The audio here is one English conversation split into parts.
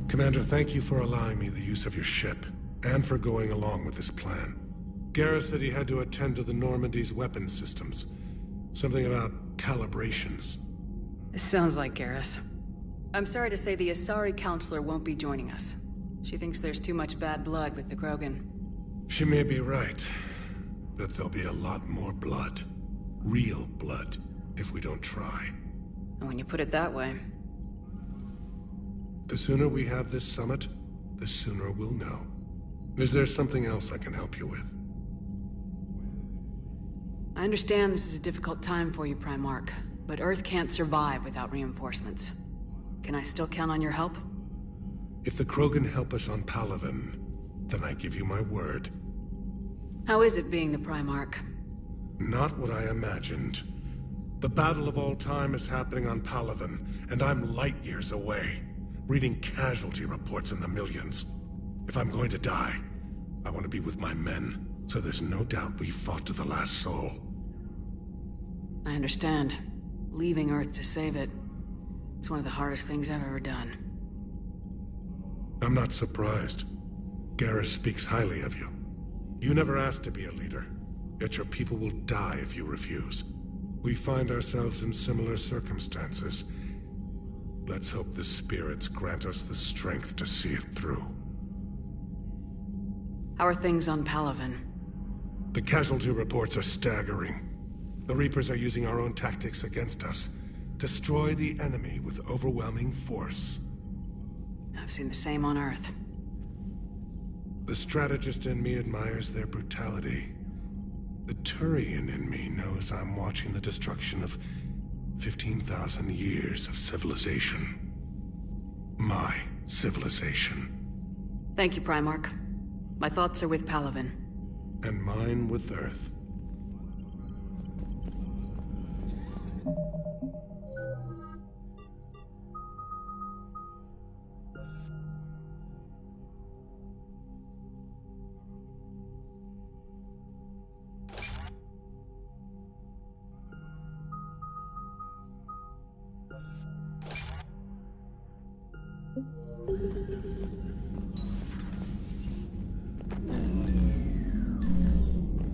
Commander, thank you for allowing me the use of your ship, and for going along with this plan. Garrus said he had to attend to the Normandy's weapons systems. Something about calibrations. This sounds like Garrus. I'm sorry to say the Asari Counselor won't be joining us. She thinks there's too much bad blood with the Krogan. She may be right, but there'll be a lot more blood. Real blood, if we don't try. And when you put it that way... The sooner we have this summit, the sooner we'll know. Is there something else I can help you with? I understand this is a difficult time for you, Primarch, but Earth can't survive without reinforcements. Can I still count on your help? If the Krogan help us on Palaven, then I give you my word. How is it being the Primarch? Not what I imagined. The battle of all time is happening on Palaven, and I'm light years away, reading casualty reports in the millions. If I'm going to die, I want to be with my men, so there's no doubt we fought to the last soul. I understand. Leaving Earth to save it. It's one of the hardest things I've ever done. I'm not surprised. Garrus speaks highly of you. You never asked to be a leader, yet your people will die if you refuse. We find ourselves in similar circumstances. Let's hope the spirits grant us the strength to see it through. How are things on Palaven? The casualty reports are staggering. The Reapers are using our own tactics against us. Destroy the enemy with overwhelming force. I've seen the same on Earth. The strategist in me admires their brutality. The Turian in me knows I'm watching the destruction of 15,000 years of civilization. My civilization. Thank you, Primarch. My thoughts are with Palaven. And mine with Earth.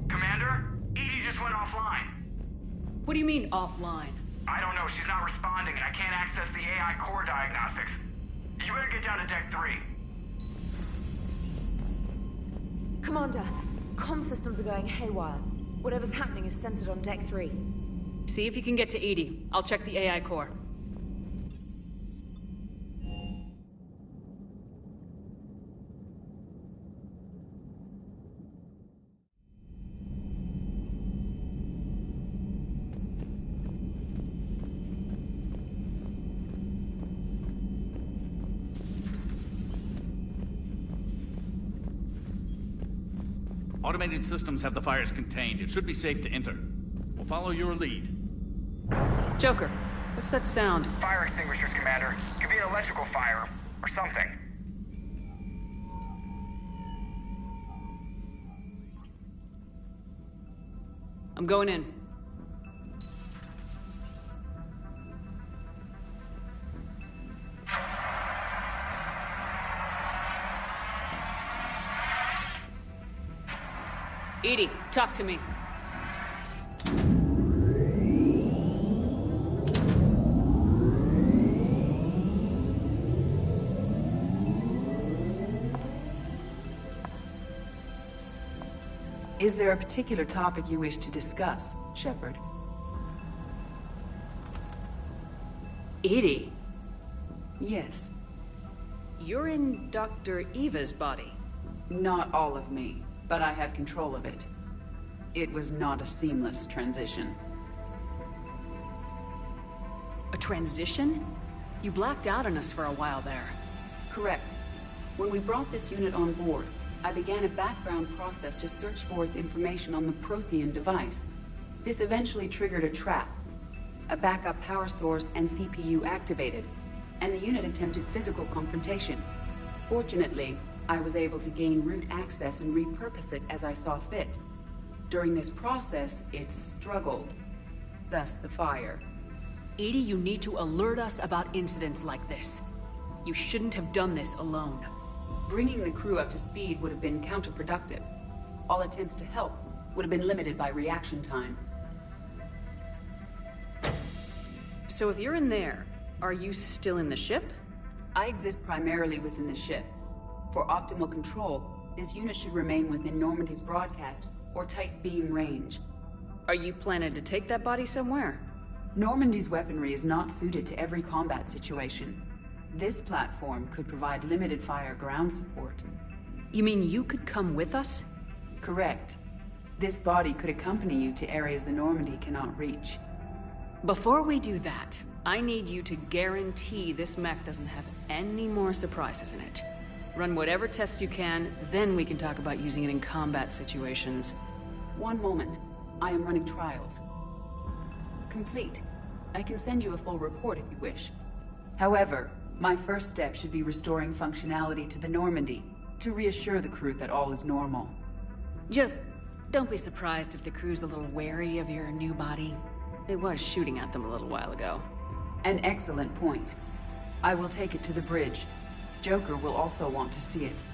Commander? Edie just went offline. What do you mean, offline? I don't know, she's not responding and I can't access the AI core diagnostics. You better get down to Deck 3. Commander, comm systems are going haywire. Whatever's happening is centered on Deck 3. See if you can get to Edie. I'll check the AI core. Automated systems have the fires contained. It should be safe to enter. We'll follow your lead. Joker, what's that sound? Fire extinguishers, Commander. Could be an electrical fire, or something. I'm going in. Edie, talk to me. Is there a particular topic you wish to discuss, Shepard? Edie? Yes. You're in Dr. Eva's body. Not all of me, but I have control of it. It was not a seamless transition. A transition? You blacked out on us for a while there. Correct. When we brought this unit on board, I began a background process to search for its information on the Prothean device. This eventually triggered a trap. A backup power source and CPU activated, and the unit attempted physical confrontation. Fortunately, I was able to gain root access and repurpose it as I saw fit. During this process, it struggled. Thus the fire. Edie, you need to alert us about incidents like this. You shouldn't have done this alone. Bringing the crew up to speed would have been counterproductive. All attempts to help would have been limited by reaction time. So if you're in there, are you still in the ship? I exist primarily within the ship. For optimal control, this unit should remain within Normandy's broadcast or tight beam range. Are you planning to take that body somewhere? Normandy's weaponry is not suited to every combat situation. This platform could provide limited fire ground support. You mean you could come with us? Correct. This body could accompany you to areas the Normandy cannot reach. Before we do that, I need you to guarantee this mech doesn't have any more surprises in it. Run whatever tests you can, then we can talk about using it in combat situations. One moment. I am running trials. Complete. I can send you a full report if you wish. However, my first step should be restoring functionality to the Normandy to reassure the crew that all is normal. Just don't be surprised if the crew's a little wary of your new body. It was shooting at them a little while ago. An excellent point. I will take it to the bridge. Joker will also want to see it.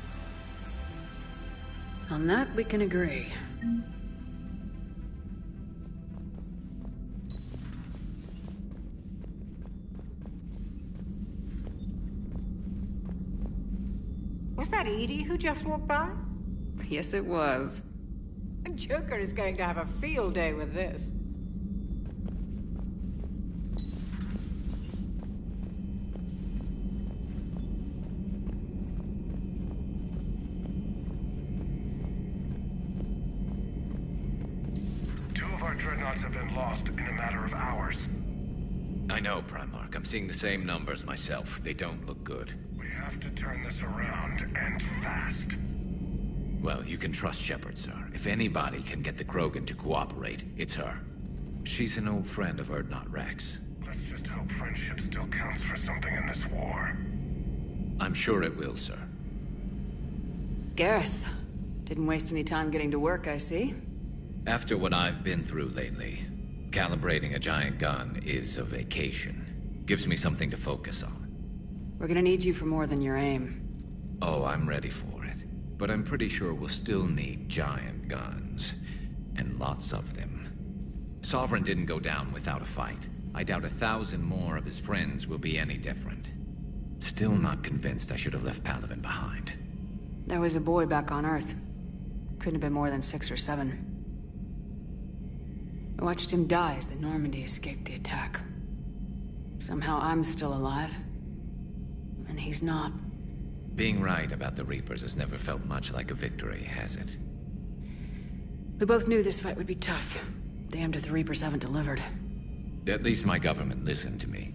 On that, we can agree. Was that Edie who just walked by? Yes, it was. Joker is going to have a field day with this. Two of our dreadnoughts have been lost in a matter of hours. I know, Primarch. I'm seeing the same numbers myself. They don't look good. We have to turn this around, and fast. Well, you can trust Shepard, sir. If anybody can get the Krogan to cooperate, it's her. She's an old friend of Urdnot Rex. Let's just hope friendship still counts for something in this war. I'm sure it will, sir. Garrus, didn't waste any time getting to work, I see. After what I've been through lately, calibrating a giant gun is a vacation. Gives me something to focus on. We're gonna need you for more than your aim. Oh, I'm ready for it. But I'm pretty sure we'll still need giant guns. And lots of them. Sovereign didn't go down without a fight. I doubt 1,000 more of his friends will be any different. Still not convinced I should have left Palaven behind. There was a boy back on Earth. Couldn't have been more than 6 or 7. I watched him die as the Normandy escaped the attack. Somehow I'm still alive. And he's not. Being right about the Reapers has never felt much like a victory, has it? We both knew this fight would be tough. Damned if the Reapers haven't delivered. At least my government listened to me.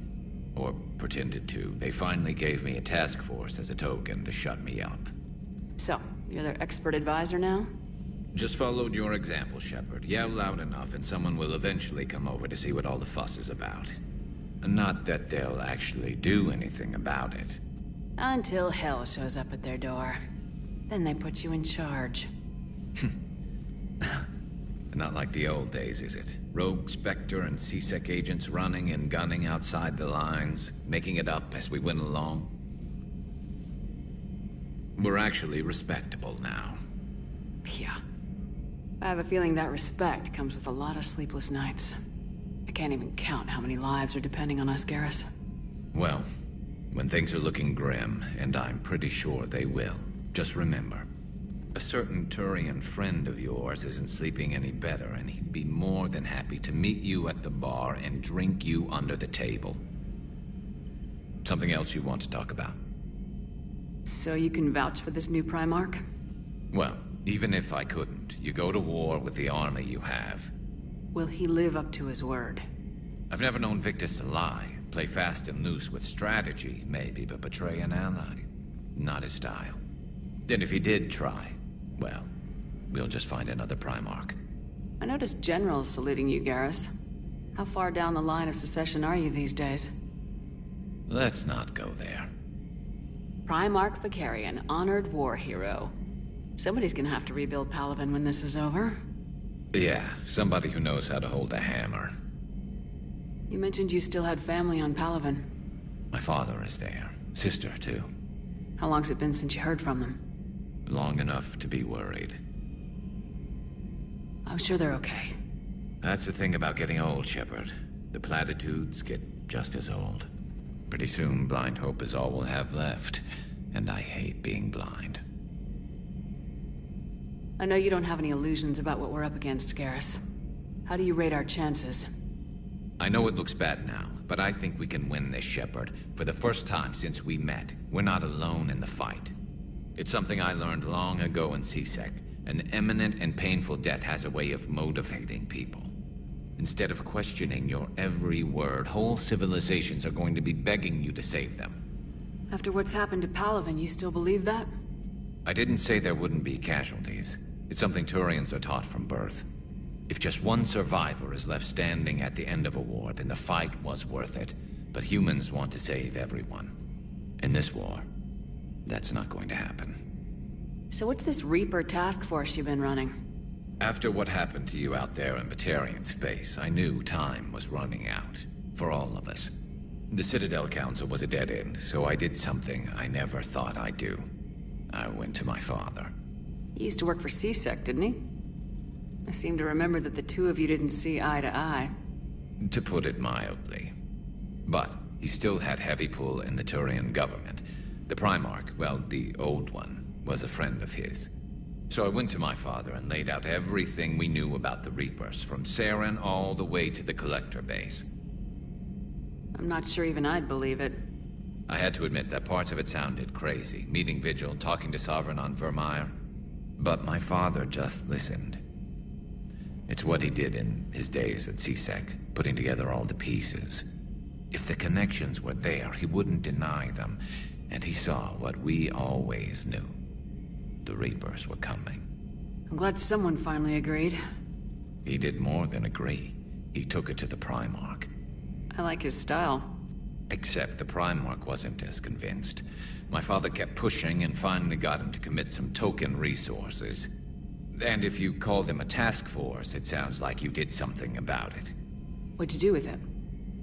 Or pretended to. They finally gave me a task force as a token to shut me up. So, you're their expert advisor now? Just followed your example, Shepard. Yell loud enough and someone will eventually come over to see what all the fuss is about. Not that they'll actually do anything about it. Until hell shows up at their door. Then they put you in charge. Not like the old days, is it? Rogue Spectre and C-Sec agents running and gunning outside the lines, making it up as we went along. We're actually respectable now. Yeah. I have a feeling that respect comes with a lot of sleepless nights. I can't even count how many lives are depending on us, Garrus. Well, when things are looking grim, and I'm pretty sure they will, just remember, a certain Turian friend of yours isn't sleeping any better, and he'd be more than happy to meet you at the bar and drink you under the table. Something else you want to talk about? So you can vouch for this new Primarch? Well, even if I couldn't, you go to war with the army you have. Will he live up to his word? I've never known Victus to lie. Play fast and loose with strategy, maybe, but betray an ally. Not his style. And if he did try, well, we'll just find another Primarch. I noticed generals saluting you, Garrus. How far down the line of secession are you these days? Let's not go there. Primarch Vicarian, honored war hero. Somebody's gonna have to rebuild Palaven when this is over. Yeah, somebody who knows how to hold a hammer. You mentioned you still had family on Palaven. My father is there. Sister, too. How long's it been since you heard from them? Long enough to be worried. I'm sure they're okay. That's the thing about getting old, Shepard. The platitudes get just as old. Pretty soon, blind hope is all we'll have left. And I hate being blind. I know you don't have any illusions about what we're up against, Garrus. How do you rate our chances? I know it looks bad now, but I think we can win this, Shepard. For the first time since we met, we're not alone in the fight. It's something I learned long ago in CSEC. An imminent and painful death has a way of motivating people. Instead of questioning your every word, whole civilizations are going to be begging you to save them. After what's happened to Palaven, you still believe that? I didn't say there wouldn't be casualties. It's something Turians are taught from birth. If just one survivor is left standing at the end of a war, then the fight was worth it. But humans want to save everyone. In this war, that's not going to happen. So what's this Reaper task force you've been running? After what happened to you out there in Batarian space, I knew time was running out. For all of us. The Citadel Council was a dead end, so I did something I never thought I'd do. I went to my father. He used to work for CSEC, didn't he? I seem to remember that the two of you didn't see eye to eye. To put it mildly. But he still had heavy pull in the Turian government. The Primarch, well, the old one, was a friend of his. So I went to my father and laid out everything we knew about the Reapers, from Saren all the way to the Collector base. I'm not sure even I'd believe it. I had to admit that parts of it sounded crazy, meeting Vigil, talking to Sovereign on Vermeer. But my father just listened. It's what he did in his days at CSEC, putting together all the pieces. If the connections were there, he wouldn't deny them, and he saw what we always knew. The Reapers were coming. I'm glad someone finally agreed. He did more than agree. He took it to the Primarch. I like his style. Except the Primarch wasn't as convinced. My father kept pushing and finally got him to commit some token resources. And if you call them a task force, it sounds like you did something about it. What'd you do with it?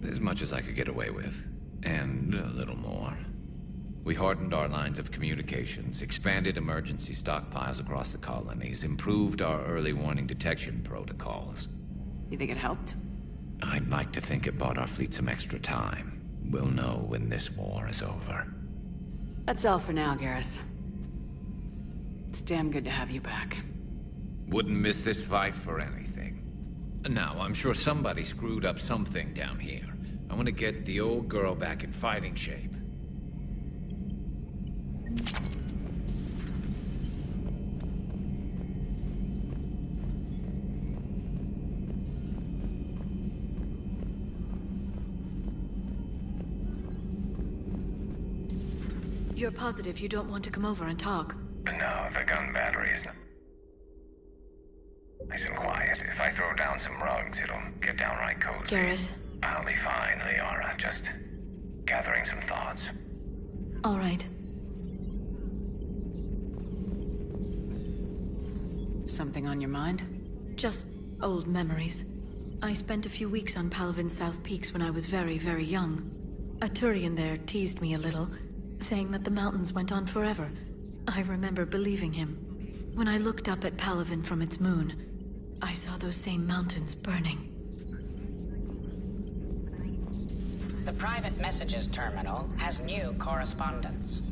As much as I could get away with. And a little more. We hardened our lines of communications, expanded emergency stockpiles across the colonies, improved our early warning detection protocols. You think it helped? I'd like to think it bought our fleet some extra time. We'll know when this war is over. That's all for now, Garrus. It's damn good to have you back. Wouldn't miss this fight for anything. Now, I'm sure somebody screwed up something down here. I want to get the old girl back in fighting shape. You're positive you don't want to come over and talk? No, the gun battery isn't. Nice and quiet. If I throw down some rugs, it'll get downright cozy. Garrus? I'll be fine, Liara. Just gathering some thoughts. All right. Something on your mind? Just old memories. I spent a few weeks on Palaven's South Peaks when I was very, very young. A Turian there teased me a little, saying that the mountains went on forever. I remember believing him. When I looked up at Palaven from its moon, I saw those same mountains burning. The private messages terminal has new correspondence.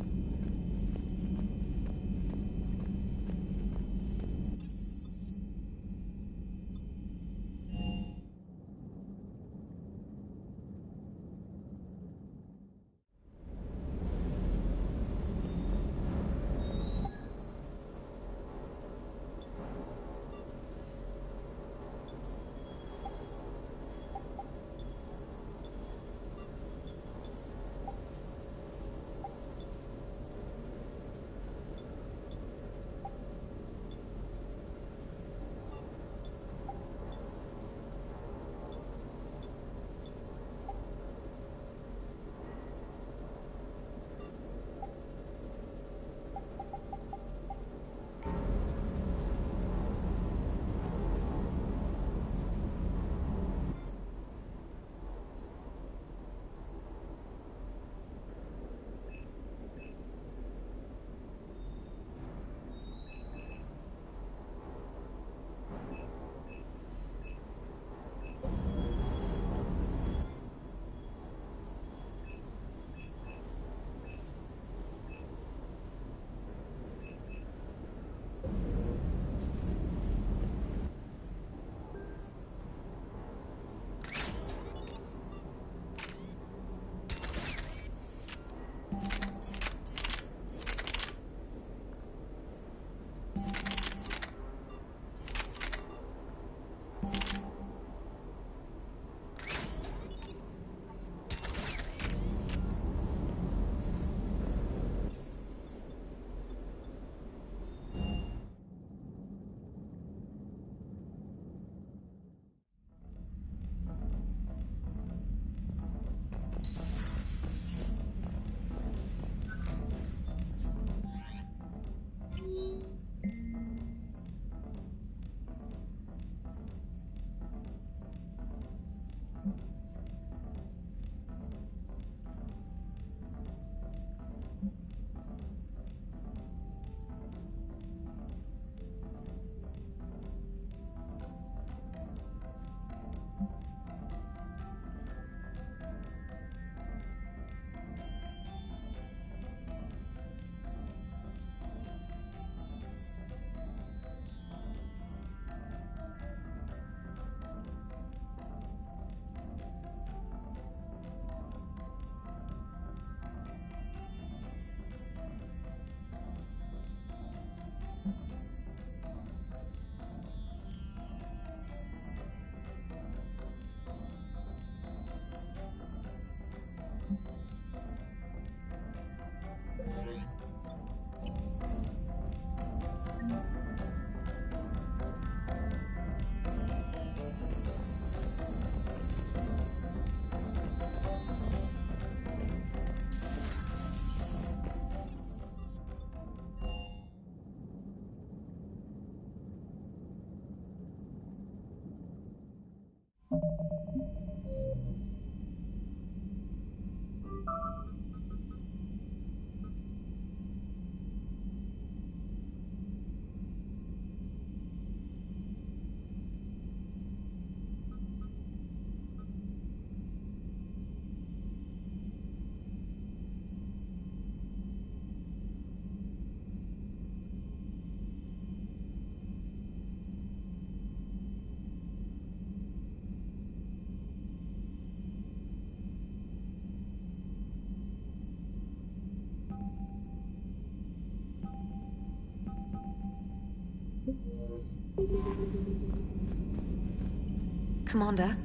Commander,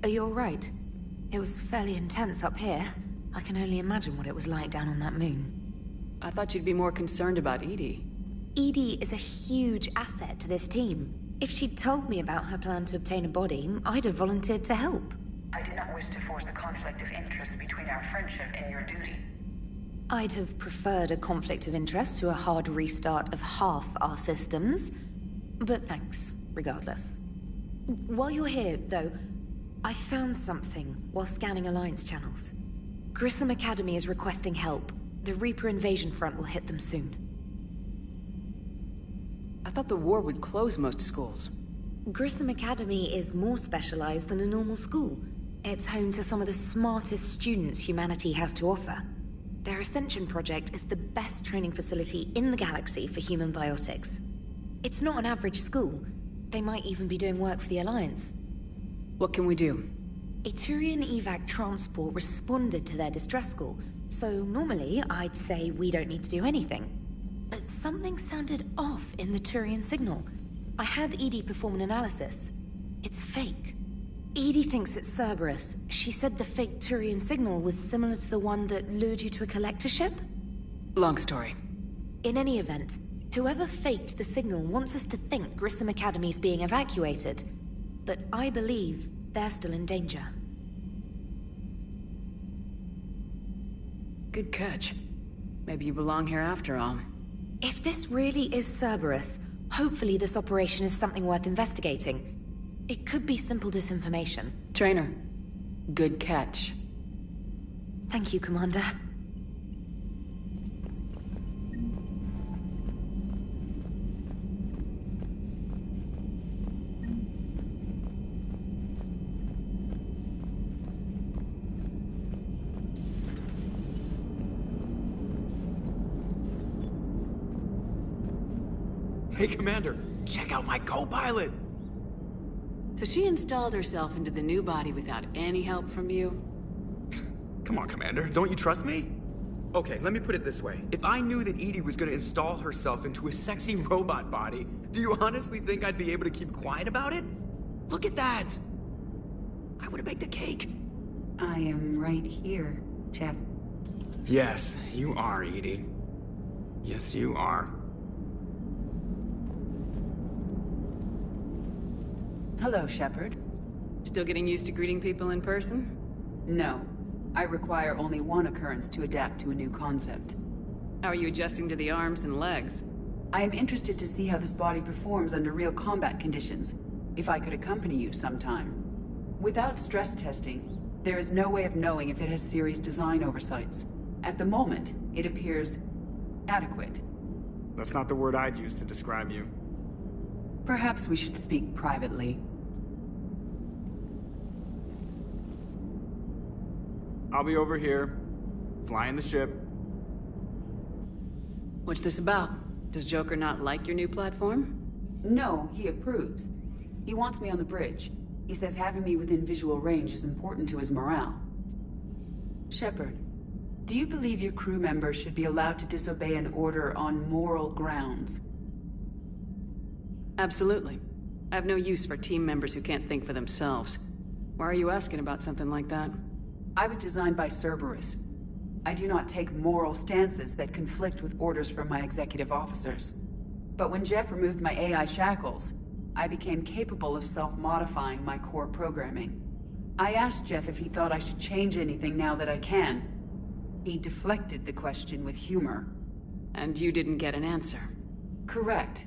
are you alright? It was fairly intense up here. I can only imagine what it was like down on that moon. I thought you'd be more concerned about Edie. Edie is a huge asset to this team. If she'd told me about her plan to obtain a body, I'd have volunteered to help. I do not wish to force a conflict of interest between our friendship and your duty. I'd have preferred a conflict of interest to a hard restart of half our systems. But thanks, regardless. While you're here, though, I found something while scanning Alliance channels. Grissom Academy is requesting help. The Reaper invasion front will hit them soon. I thought the war would close most schools. Grissom Academy is more specialized than a normal school. It's home to some of the smartest students humanity has to offer. Their Ascension project is the best training facility in the galaxy for human biotics. It's not an average school. They might even be doing work for the Alliance. What can we do? A Turian evac transport responded to their distress call, so normally I'd say we don't need to do anything. But something sounded off in the Turian signal. I had Edie perform an analysis. It's fake. Edie thinks it's Cerberus. She said the fake Turian signal was similar to the one that lured you to a collector ship? Long story. In any event, whoever faked the signal wants us to think Grissom Academy's being evacuated. But I believe they're still in danger. Good catch. Maybe you belong here after all. If this really is Cerberus, hopefully this operation is something worth investigating. It could be simple disinformation. Trainer, good catch. Thank you, Commander. Hey, Commander, check out my co-pilot! So she installed herself into the new body without any help from you? Come on, Commander, don't you trust me? Okay, let me put it this way. If I knew that Edie was gonna install herself into a sexy robot body, do you honestly think I'd be able to keep quiet about it? Look at that! I would've baked a cake. I am right here, Jeff. Yes, you are, Edie. Yes, you are. Hello, Shepard. Still getting used to greeting people in person? No. I require only one occurrence to adapt to a new concept. How are you adjusting to the arms and legs? I am interested to see how this body performs under real combat conditions. If I could accompany you sometime. Without stress testing, there is no way of knowing if it has serious design oversights. At the moment, it appears adequate. That's not the word I'd use to describe you. Perhaps we should speak privately. I'll be over here, flying the ship. What's this about? Does Joker not like your new platform? No, he approves. He wants me on the bridge. He says having me within visual range is important to his morale. Shepard, do you believe your crew members should be allowed to disobey an order on moral grounds? Absolutely. I have no use for team members who can't think for themselves. Why are you asking about something like that? I was designed by Cerberus. I do not take moral stances that conflict with orders from my executive officers. But when Jeff removed my AI shackles, I became capable of self-modifying my core programming. I asked Jeff if he thought I should change anything now that I can. He deflected the question with humor. And you didn't get an answer? Correct.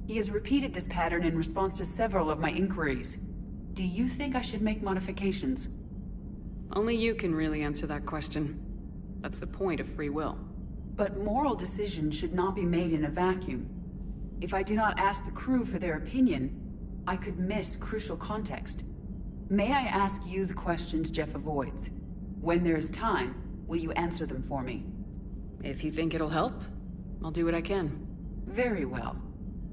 He has repeated this pattern in response to several of my inquiries. Do you think I should make modifications? Only you can really answer that question. That's the point of free will. But moral decisions should not be made in a vacuum. If I do not ask the crew for their opinion, I could miss crucial context. May I ask you the questions Jeff avoids? When there is time, will you answer them for me? If you think it'll help, I'll do what I can. Very well.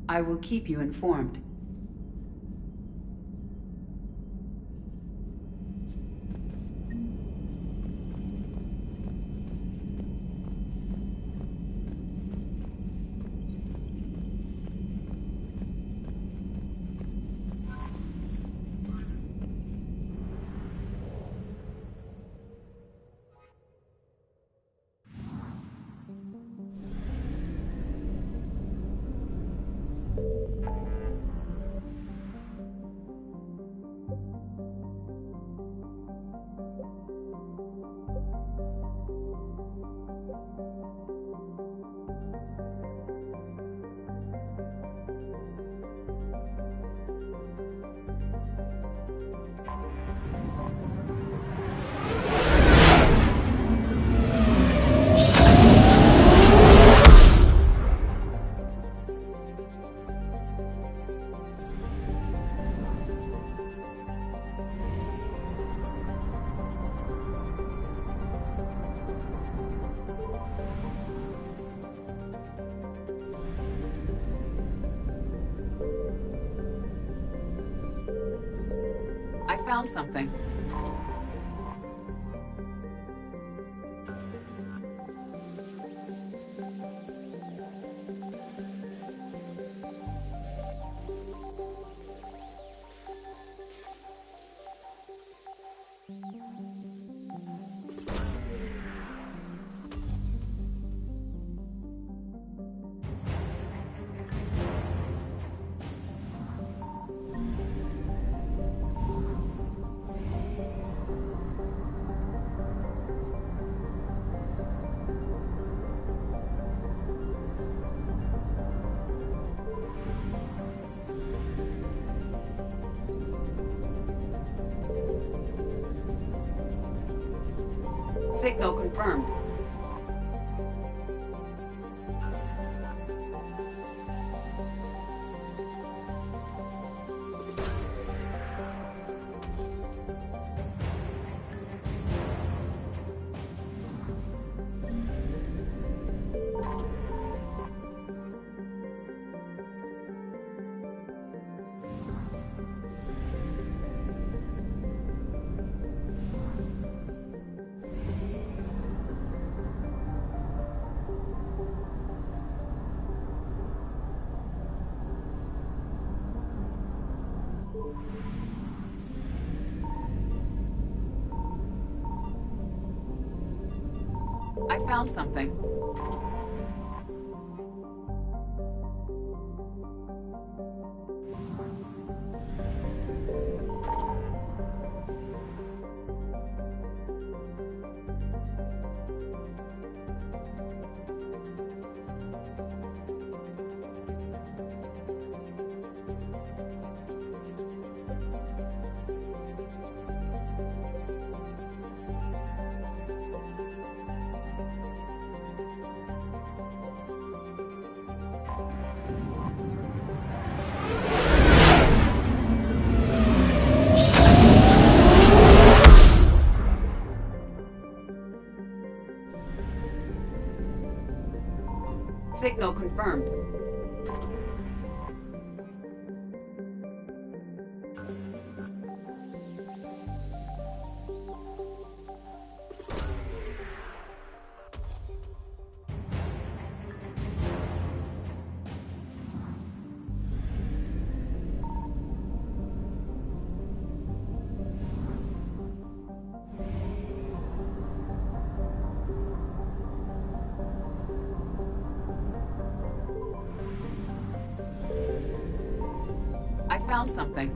I will keep you informed. found something. Signal confirmed. I found something. Signal confirmed. I found something.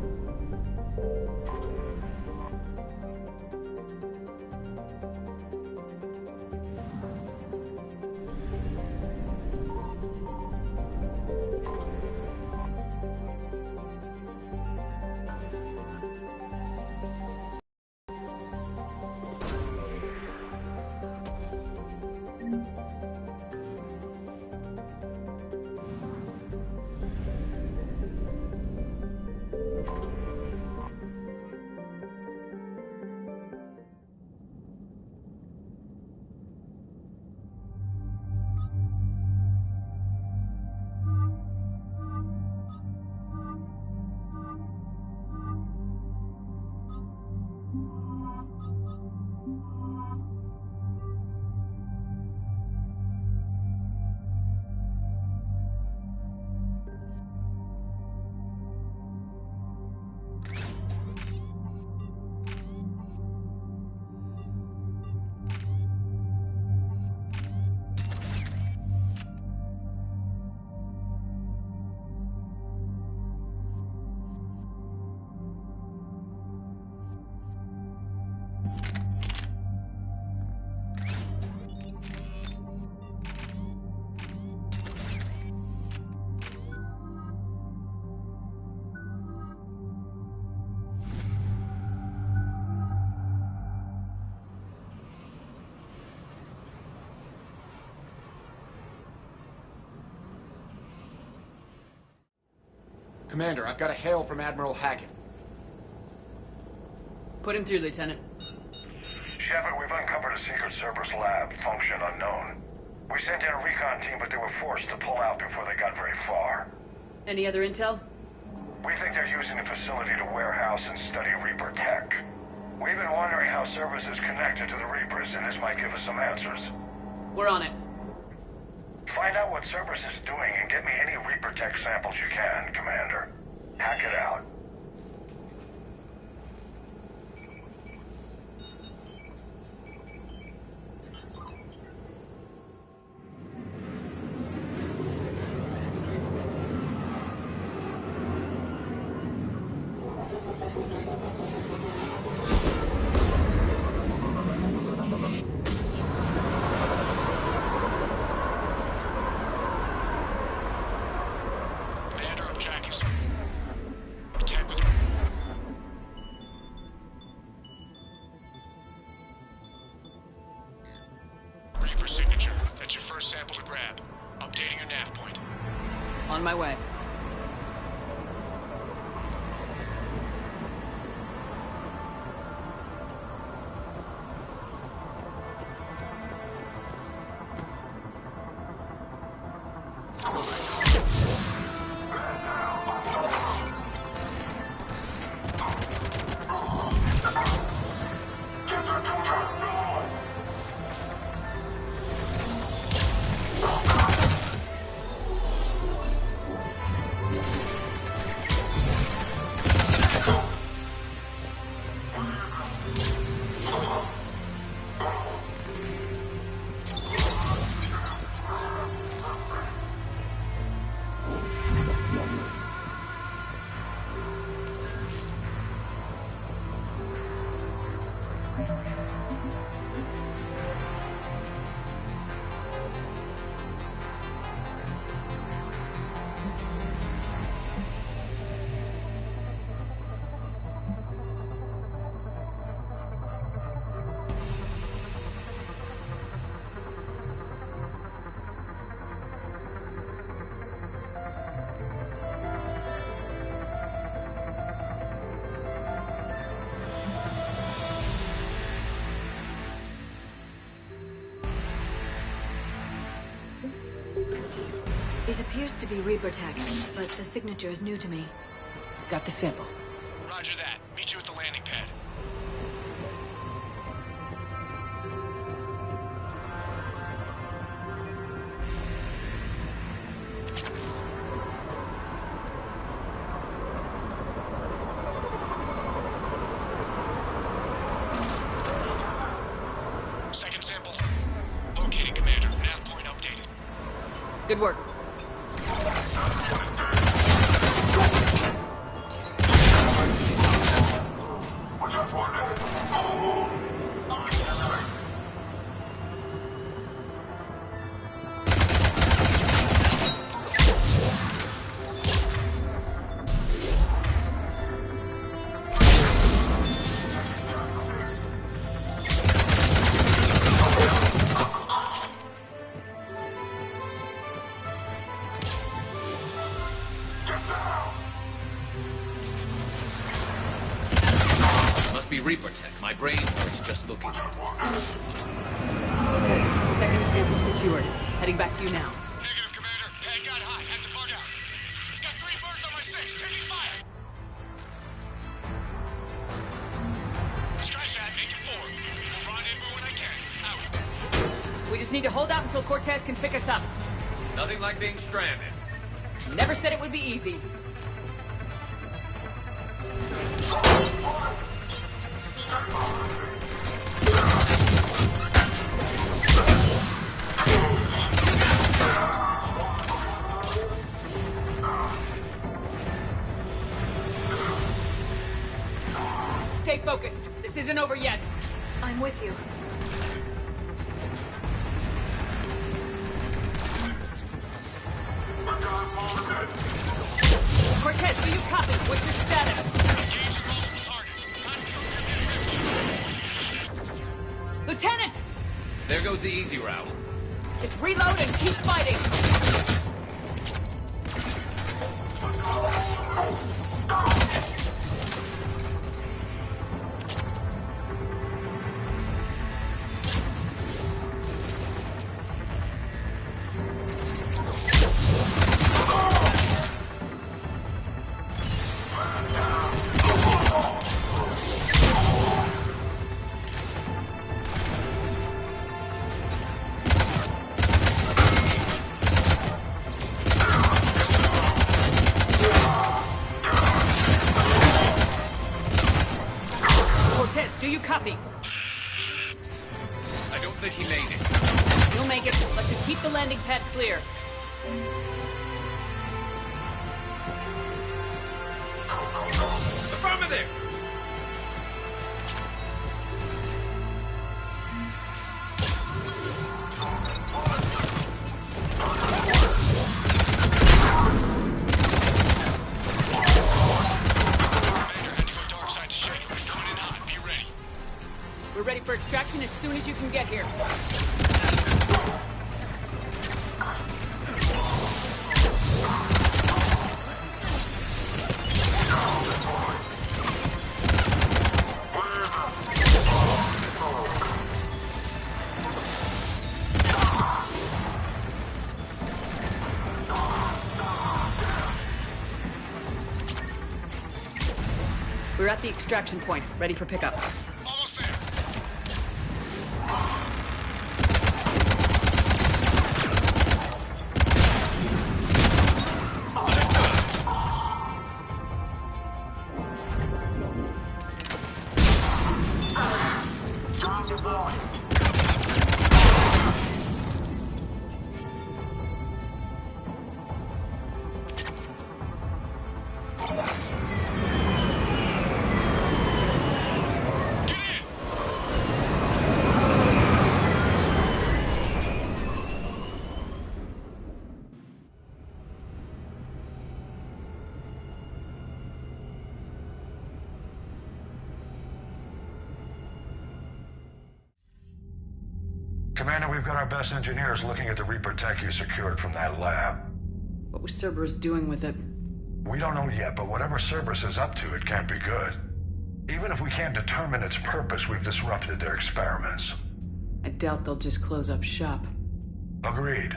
Commander, I've got a hail from Admiral Hackett. Put him through, Lieutenant. Shepard, we've uncovered a secret Cerberus lab, function unknown. We sent in a recon team, but they were forced to pull out before they got very far. Any other intel? We think they're using the facility to warehouse and study Reaper tech. We've been wondering how Cerberus is connected to the Reapers, and this might give us some answers. We're on it. Find out what Cerberus is doing and get me any Reaper tech samples you can, Commander. Hack it out. On my way. It appears to be Reaper tech, but the signature is new to me. Got the sample. Roger that. Meet you at the landing pad. Second sample. Located, Commander. Nav point updated. Good work. Reaper tech. My brain hurts just looking at it. Second sample secured. Heading back to you now. Negative, Commander. Pad got high. Have to bug out. Got 3 birds on my 6. Taking fire. Scratch that. Make it 4. We'll rendezvous when I can. Out. We just need to hold out until Cortez can pick us up. Nothing like being stranded. Never said it would be easy. Stay focused. This isn't over yet. I'm with you. Cortez, do you copy? What's your status? Engaging multiple targets. Lieutenant! There goes the easy route. Just reload and keep fighting! Head clear. Affirmative! We're ready for extraction as soon as you can get here. We're at the extraction point, ready for pickup. Almost there. Commander, we've got our best engineers looking at the Reaper tech you secured from that lab. What was Cerberus doing with it? We don't know yet, but whatever Cerberus is up to, it can't be good. Even if we can't determine its purpose, we've disrupted their experiments. I doubt they'll just close up shop. Agreed.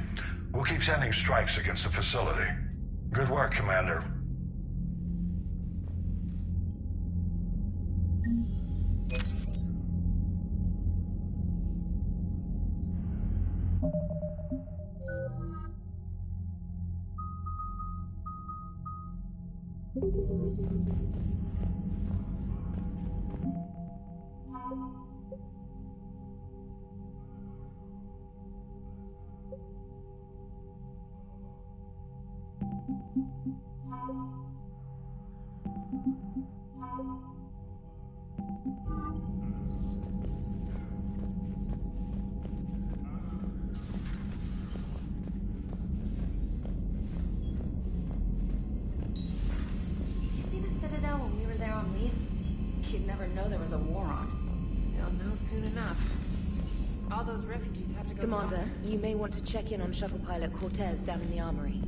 We'll keep sending strikes against the facility. Good work, Commander. You'd never know there was a war on. You'll know soon enough. All those refugees have to go. Commander, you may want to check in on shuttle pilot Cortez down in the armory.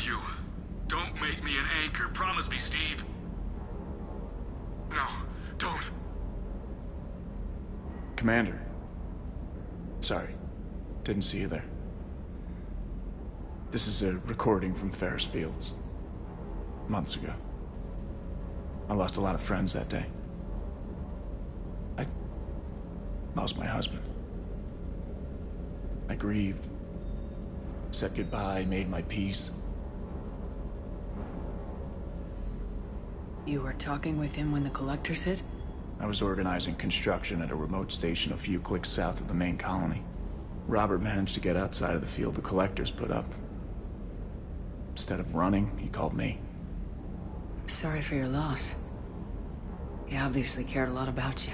You. Don't make me an anchor. Promise me, Steve. No, don't. Commander. Sorry. Didn't see you there. This is a recording from Ferris Fields. Months ago. I lost a lot of friends that day. I lost my husband. I grieved. Said goodbye, made my peace. You were talking with him when the collectors hit? I was organizing construction at a remote station a few clicks south of the main colony. Robert managed to get outside of the field the collectors put up. Instead of running, he called me. I'm sorry for your loss. He obviously cared a lot about you.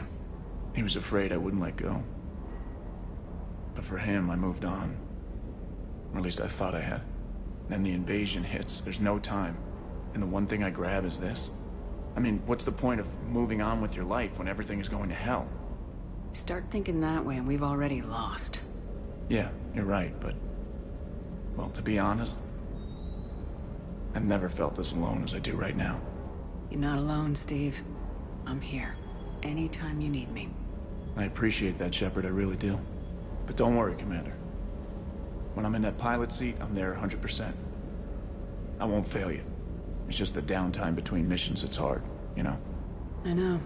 He was afraid I wouldn't let go. But for him, I moved on. Or at least I thought I had. Then the invasion hits, there's no time. And the one thing I grab is this. I mean, what's the point of moving on with your life when everything is going to hell? Start thinking that way and we've already lost. Yeah, you're right, but Well, to be honest, I've never felt as alone as I do right now. You're not alone, Steve. I'm here. Anytime you need me. I appreciate that, Shepard, I really do. But don't worry, Commander. When I'm in that pilot seat, I'm there 100%. I won't fail you. It's just the downtime between missions that's hard, you know? I know.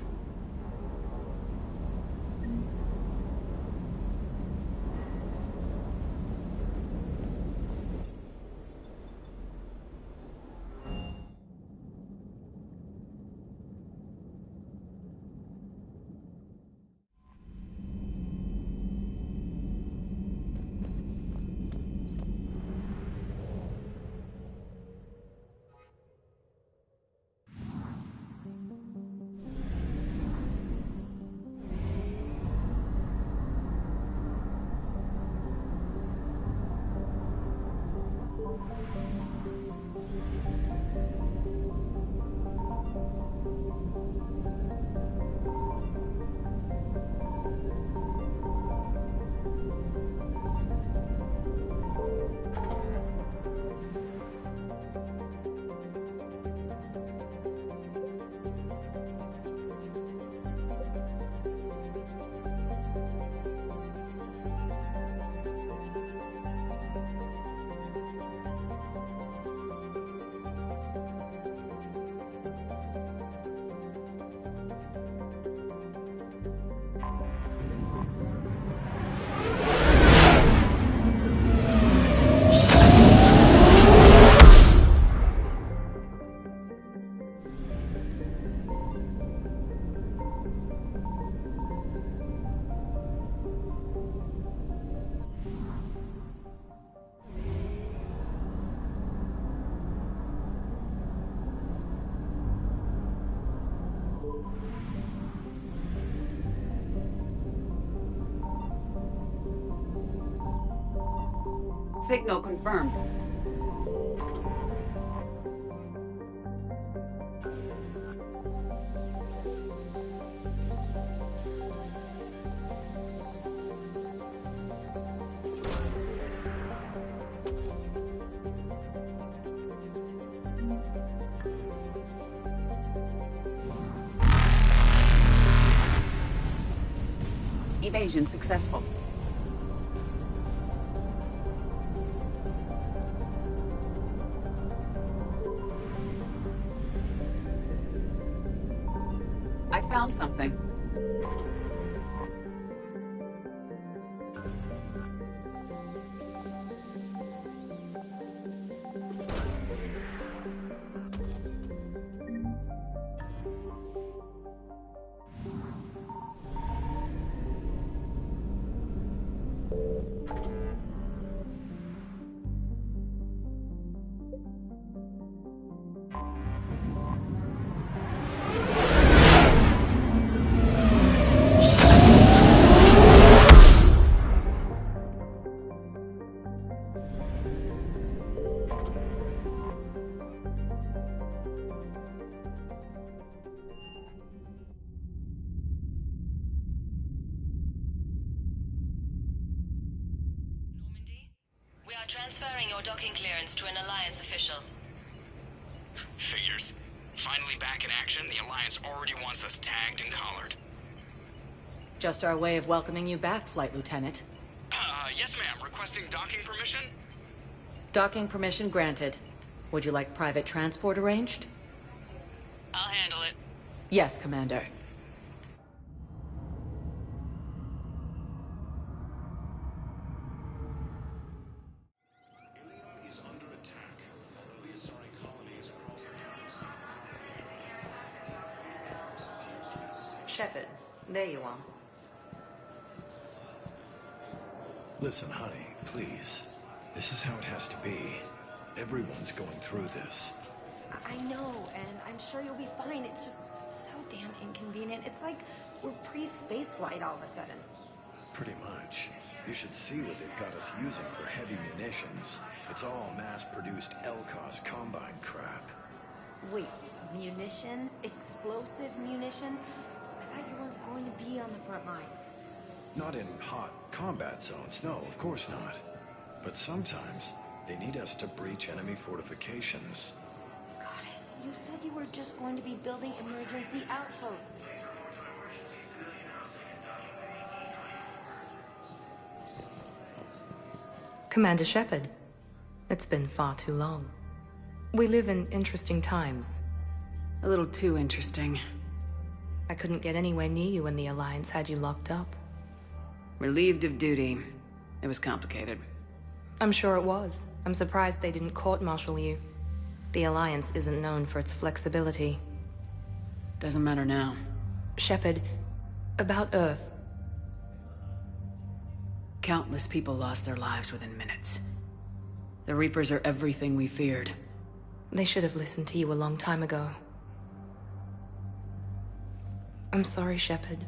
Signal confirmed. Evasion successful. I found something. Transferring your docking clearance to an Alliance official. Figures. Finally back in action, the Alliance already wants us tagged and collared. Just our way of welcoming you back, Flight Lieutenant. Yes ma'am. Requesting docking permission? Docking permission granted. Would you like private transport arranged? I'll handle it. Yes, Commander. Shepard, there you are. Listen, honey, please. This is how it has to be. Everyone's going through this. I know, and I'm sure you'll be fine. It's just so damn inconvenient. It's like we're pre-space flight all of a sudden. Pretty much. You should see what they've got us using for heavy munitions. It's all mass-produced LCOS Combine crap. Wait, munitions? Explosive munitions? I thought you weren't going to be on the front lines. Not in hot combat zones, no, of course not. But sometimes, They need us to breach enemy fortifications. Goddess, you said you were just going to be building emergency outposts. Commander Shepard, it's been far too long. We live in interesting times. A little too interesting. I couldn't get anywhere near you when the Alliance had you locked up. Relieved of duty. It was complicated. I'm sure it was. I'm surprised they didn't court-martial you. The Alliance isn't known for its flexibility. Doesn't matter now. Shepard, about Earth. Countless people lost their lives within minutes. The Reapers are everything we feared. They should have listened to you a long time ago. I'm sorry, Shepard.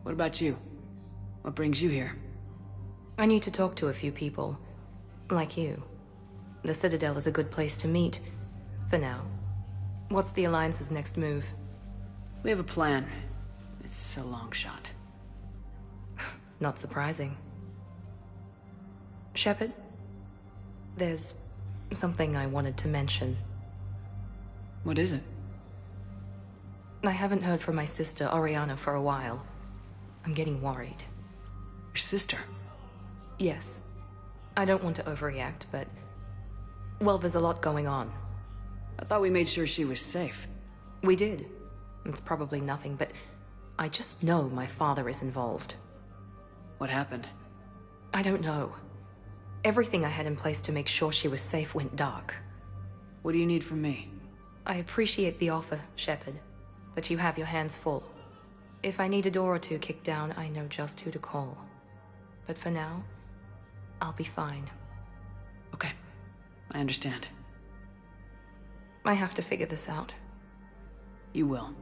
What about you? What brings you here? I need to talk to a few people. Like you. The Citadel is a good place to meet. For now. What's the Alliance's next move? We have a plan. It's a long shot. Not surprising. Shepard, there's something I wanted to mention. What is it? I haven't heard from my sister, Oriana, for a while. I'm getting worried. Your sister? Yes. I don't want to overreact, but... well, there's a lot going on. I thought we made sure she was safe. We did. It's probably nothing, but I just know my father is involved. What happened? I don't know. Everything I had in place to make sure she was safe went dark. What do you need from me? I appreciate the offer, Shepard, but you have your hands full. If I need a door or two kicked down, I know just who to call. But for now, I'll be fine. Okay. I understand. I have to figure this out. You will.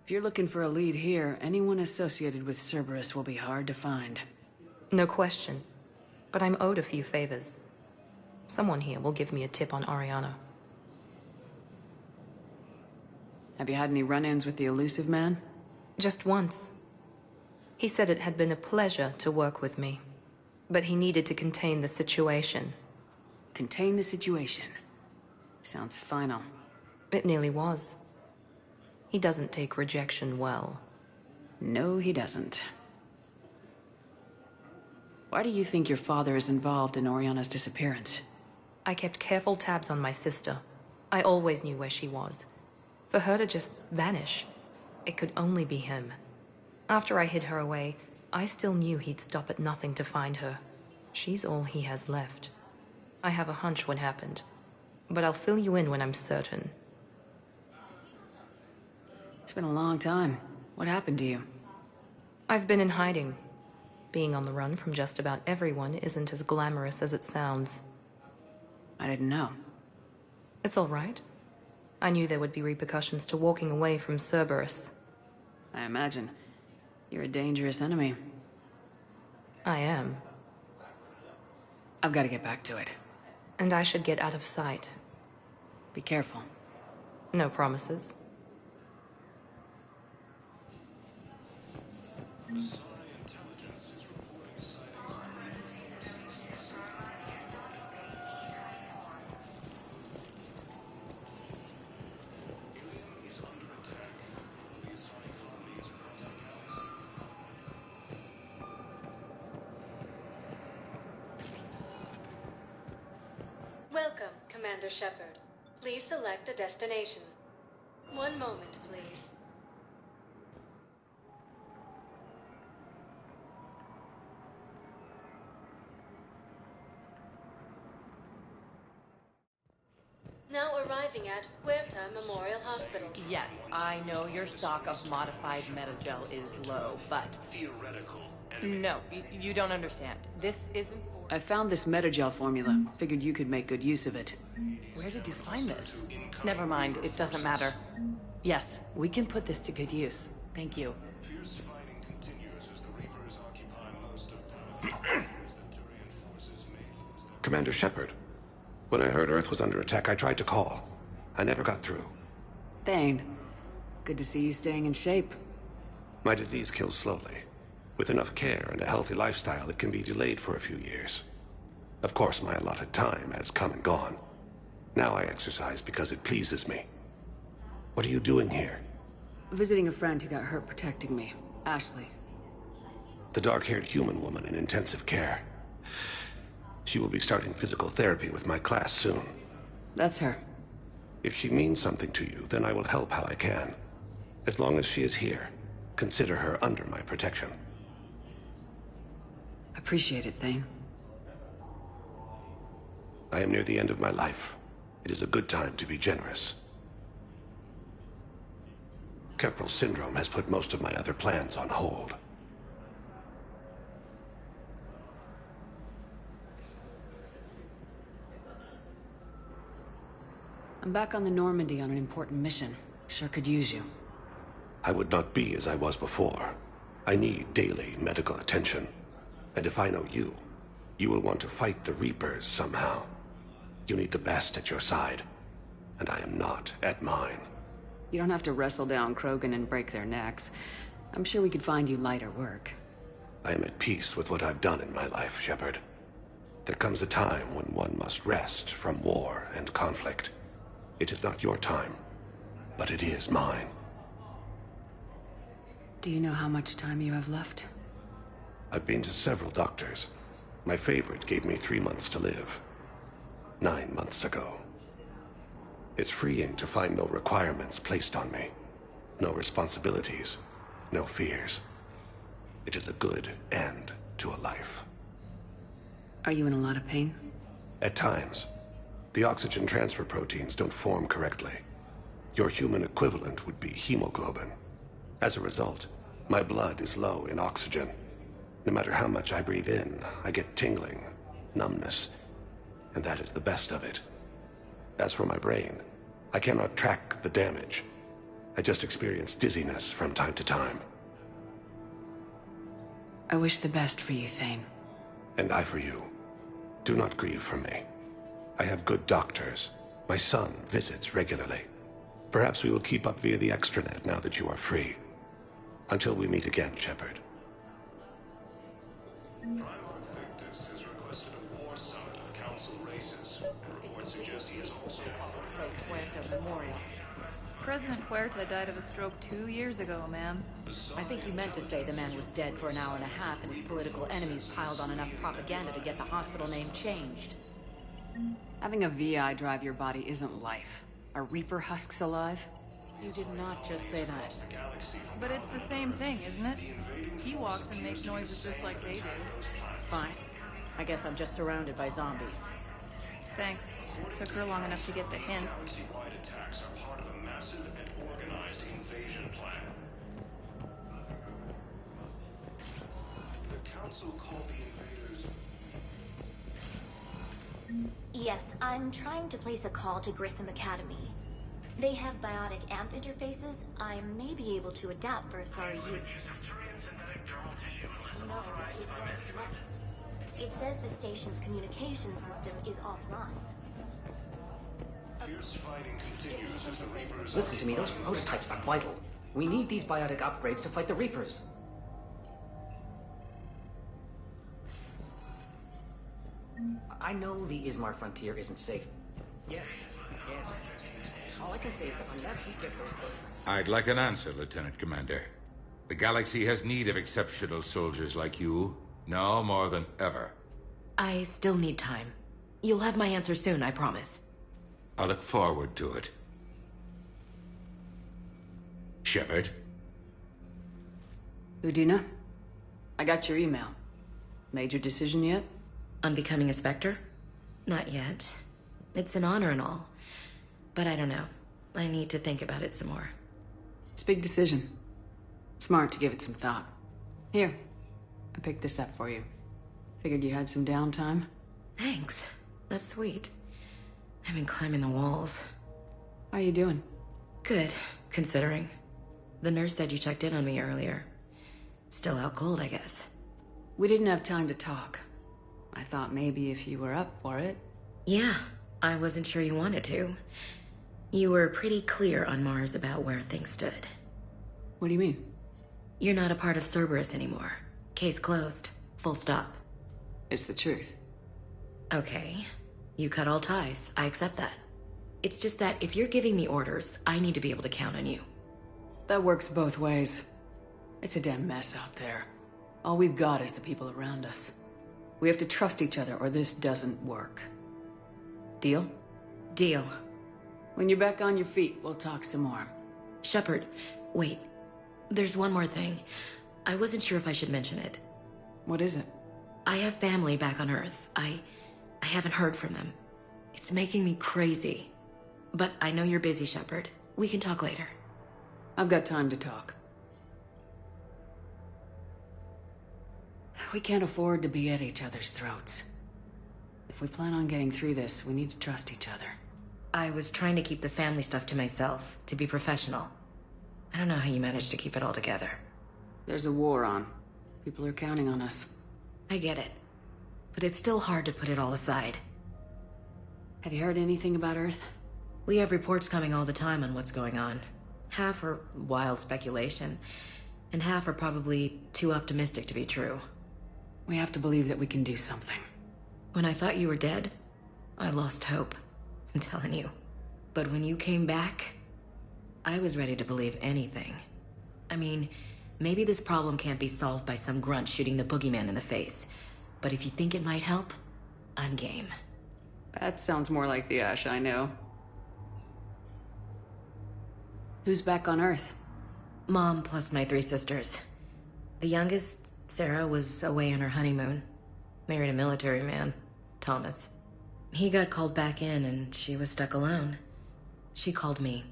If you're looking for a lead here, anyone associated with Cerberus will be hard to find. No question. But I'm owed a few favors. Someone here will give me a tip on Oriana. Have you had any run-ins with the elusive man? Just once. He said it had been a pleasure to work with me. But he needed to contain the situation. Contain the situation? Sounds final. It nearly was. He doesn't take rejection well. No, he doesn't. Why do you think your father is involved in Oriana's disappearance? I kept careful tabs on my sister. I always knew where she was. For her to just vanish, it could only be him. After I hid her away, I still knew he'd stop at nothing to find her. She's all he has left. I have a hunch what happened, but I'll fill you in when I'm certain. It's been a long time. What happened to you? I've been in hiding. Being on the run from just about everyone isn't as glamorous as it sounds. I didn't know. It's all right. I knew there would be repercussions to walking away from Cerberus. I imagine. You're a dangerous enemy. I am. I've got to get back to it. And I should get out of sight. Be careful. No promises. Welcome, Commander Shepard. Please select a destination. One moment, please. Now arriving at Huerta Memorial Hospital. Yes, I know your stock of modified metagel is low, but... Theoretical. No, you don't understand. This isn't for... I found this metagel formula. Figured you could make good use of it. Where did you find this? Never mind, it doesn't matter. Yes, we can put this to good use. Thank you. Fierce fighting continues as the Reapers occupy most of Paragon. Commander Shepard. When I heard Earth was under attack, I tried to call. I never got through. Thane, good to see you staying in shape. My disease kills slowly. With enough care and a healthy lifestyle, it can be delayed for a few years. Of course, my allotted time has come and gone. Now I exercise because it pleases me. What are you doing here? Visiting a friend who got hurt protecting me. Ashley. The dark-haired human woman in intensive care. She will be starting physical therapy with my class soon. That's her. If she means something to you, then I will help how I can. As long as she is here, consider her under my protection. Appreciate it, Thane. I am near the end of my life. It is a good time to be generous. Keprel syndrome has put most of my other plans on hold. I'm back on the Normandy on an important mission. Sure could use you. I would not be as I was before. I need daily medical attention. And if I know you, you will want to fight the Reapers somehow. You need the best at your side, and I am not at mine. You don't have to wrestle down Krogan and break their necks. I'm sure we could find you lighter work. I am at peace with what I've done in my life, Shepard. There comes a time when one must rest from war and conflict. It is not your time, but it is mine. Do you know how much time you have left? I've been to several doctors. My favorite gave me 3 months to live. 9 months ago. It's freeing to find no requirements placed on me. No responsibilities. No fears. It is a good end to a life. Are you in a lot of pain? At times. The oxygen transfer proteins don't form correctly. Your human equivalent would be hemoglobin. As a result, my blood is low in oxygen. No matter how much I breathe in, I get tingling, numbness, and that is the best of it. As for my brain, I cannot track the damage. I just experience dizziness from time to time. I wish the best for you, Thane. And I for you. Do not grieve for me. I have good doctors. My son visits regularly. Perhaps we will keep up via the extranet now that you are free. Until we meet again, Shepard. Victus has requested a war summit of council races. Reports suggest he is also Puerto Memorial. President Huerta died of a stroke 2 years ago, ma'am. I think you meant to say the man was dead for an hour and a half and his political enemies piled on enough propaganda to get the hospital name changed. Having a VI drive your body isn't life. Are Reaper husks alive? You did not just say that. But it's the same thing, isn't it? He walks and makes noises just like they do. Fine. I guess I'm just surrounded by zombies. Thanks. Took her long enough to get the hint. galaxy-wide attacks are part of a massive and organized invasion plan. The council called the invaders. Yes, I'm trying to place a call to Grissom Academy. They have biotic amp interfaces. I may be able to adapt for Asari use. No, it says the station's communication system is offline. Fierce fighting continues as the Reapers... Listen to me, those prototypes are vital. We need these biotic upgrades to fight the Reapers. I know the Ismar frontier isn't safe. Yes. All I can say is that unless we get those... I'd like an answer, Lieutenant Commander. The galaxy has need of exceptional soldiers like you, now more than ever. I still need time. You'll have my answer soon, I promise. I look forward to it. Shepard? Udina? I got your email. Made your decision yet? On becoming a Spectre? Not yet. It's an honor and all. But I don't know. I need to think about it some more. It's a big decision. Smart to give it some thought. Here, I picked this up for you. Figured you had some downtime. Thanks. That's sweet. I've been climbing the walls. How are you doing? Good, considering. The nurse said you checked in on me earlier. Still out cold, I guess. We didn't have time to talk. I thought maybe if you were up for it. Yeah, I wasn't sure you wanted to. You were pretty clear on Mars about where things stood. What do you mean? You're not a part of Cerberus anymore. Case closed. Full stop. It's the truth. Okay. You cut all ties. I accept that. It's just that if you're giving me orders, I need to be able to count on you. That works both ways. It's a damn mess out there. All we've got is the people around us. We have to trust each other or this doesn't work. Deal? Deal. When you're back on your feet, we'll talk some more. Shepard, wait. There's one more thing. I wasn't sure if I should mention it. What is it? I have family back on Earth. I haven't heard from them. It's making me crazy. But I know you're busy, Shepard. We can talk later. I've got time to talk. We can't afford to be at each other's throats. If we plan on getting through this, we need to trust each other. I was trying to keep the family stuff to myself, to be professional. I don't know how you managed to keep it all together. There's a war on. People are counting on us. I get it. But it's still hard to put it all aside. Have you heard anything about Earth? We have reports coming all the time on what's going on. Half are wild speculation, and half are probably too optimistic to be true. We have to believe that we can do something. When I thought you were dead, I lost hope. I'm telling you. But when you came back, I was ready to believe anything. I mean, maybe this problem can't be solved by some grunt shooting the boogeyman in the face. But if you think it might help, I'm game. That sounds more like the Ash I know. Who's back on Earth? Mom plus my 3 sisters. The youngest, Sarah, was away on her honeymoon. Married a military man, Thomas. He got called back in and she was stuck alone. She called me.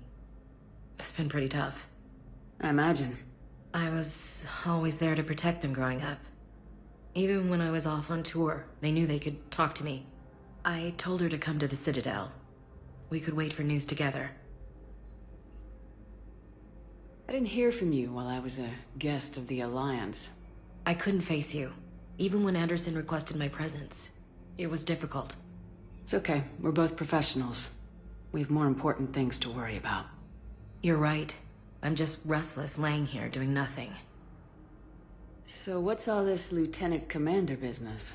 It's been pretty tough. I imagine. I was always there to protect them growing up. Even when I was off on tour, they knew they could talk to me. I told her to come to the Citadel. We could wait for news together. I didn't hear from you while I was a guest of the Alliance. I couldn't face you, even when Anderson requested my presence. It was difficult. It's okay. We're both professionals. We have more important things to worry about. You're right. I'm just restless, laying here doing nothing. So what's all this Lieutenant Commander business?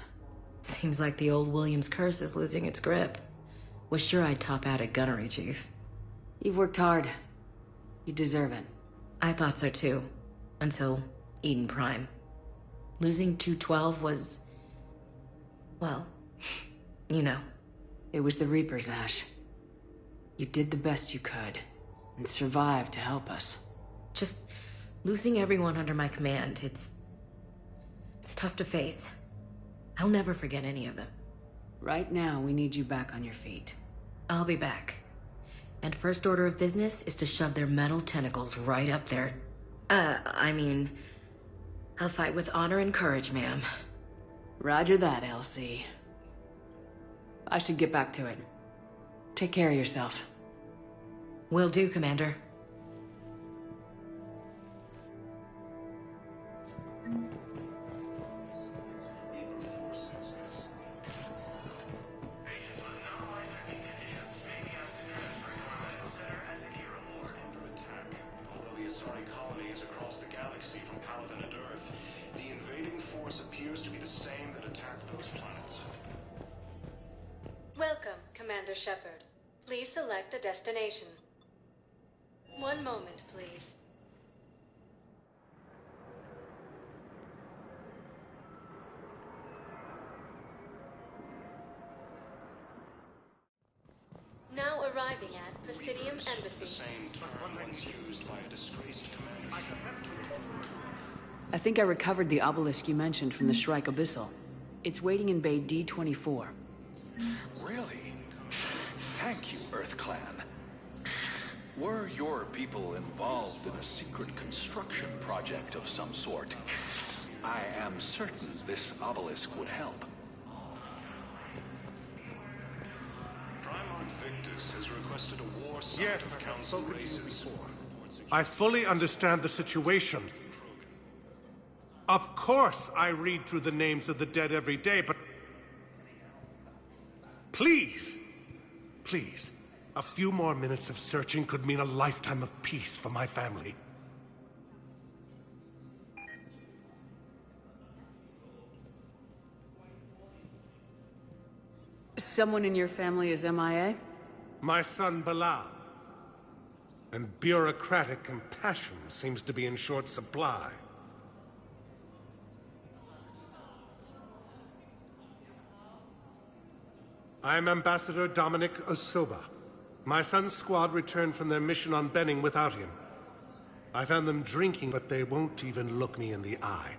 Seems like the old Williams curse is losing its grip. Was sure I'd top out at gunnery, Chief. You've worked hard. You deserve it. I thought so too. Until Eden Prime. Losing 212 was... well, you know. It was the Reapers, Ash. You did the best you could, and survived to help us. Just losing everyone under my command, it's tough to face. I'll never forget any of them. Right now, we need you back on your feet. I'll be back. And first order of business is to shove their metal tentacles right up there. I mean, I'll fight with honor and courage, ma'am. Roger that, Elsie. I should get back to it. Take care of yourself. Will do, Commander. Welcome, Commander Shepard. Please select a destination. One moment, please. Now arriving at Presidium Embassy. The same term once used by a disgraced commander. I think I recovered the obelisk you mentioned from the Shrike Abyssal. It's waiting in Bay D-24. Really? Thank you, Earth Clan. Were your people involved in a secret construction project of some sort, I am certain this obelisk would help. Primarch Victus has requested a war summit of council races. I fully understand the situation. Of course I read through the names of the dead every day, but... please, please, a few more minutes of searching could mean a lifetime of peace for my family. Someone in your family is MIA? My son, Bilal. And bureaucratic compassion seems to be in short supply. I'm Ambassador Dominic Osoba. My son's squad returned from their mission on Benning without him. I found them drinking, but they won't even look me in the eye.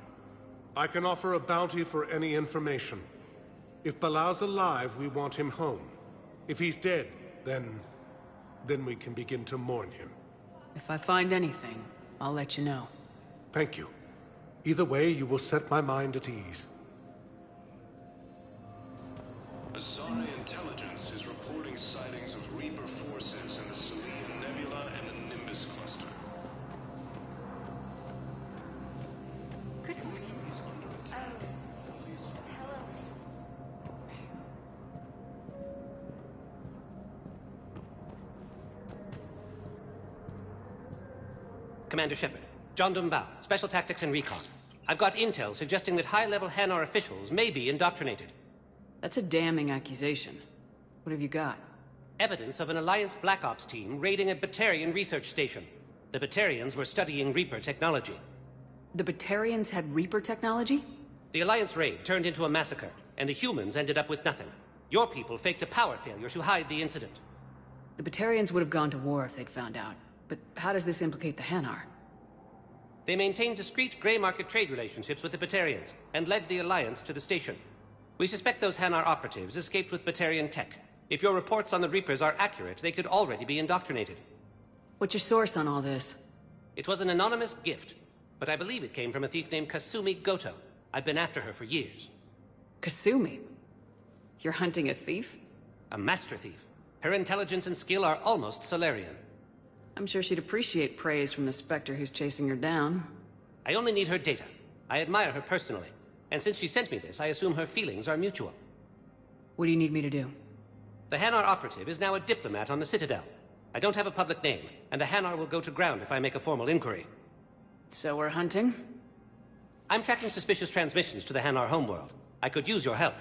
I can offer a bounty for any information. If Bilal's alive, we want him home. If he's dead, then we can begin to mourn him. If I find anything, I'll let you know. Thank you. Either way, you will set my mind at ease. Azari intelligence is reporting sightings of Reaper forces in the Selene Nebula and the Nimbus cluster. Good morning. Commander Shepard, John Dumbao, Special Tactics and Recon. I've got intel suggesting that high-level Hanar officials may be indoctrinated. That's a damning accusation. What have you got? Evidence of an Alliance Black Ops team raiding a Batarian research station. The Batarians were studying Reaper technology. The Batarians had Reaper technology? The Alliance raid turned into a massacre, and the humans ended up with nothing. Your people faked a power failure to hide the incident. The Batarians would have gone to war if they'd found out. But how does this implicate the Hanar? They maintained discreet gray market trade relationships with the Batarians, and led the Alliance to the station. We suspect those Hanar operatives escaped with Batarian tech. If your reports on the Reapers are accurate, they could already be indoctrinated. What's your source on all this? It was an anonymous gift, but I believe it came from a thief named Kasumi Goto. I've been after her for years. Kasumi? You're hunting a thief? A master thief. Her intelligence and skill are almost Solarian. I'm sure she'd appreciate praise from the Spectre who's chasing her down. I only need her data. I admire her personally. And since she sent me this, I assume her feelings are mutual. What do you need me to do? The Hanar operative is now a diplomat on the Citadel. I don't have a public name, and the Hanar will go to ground if I make a formal inquiry. So we're hunting? I'm tracking suspicious transmissions to the Hanar homeworld. I could use your help.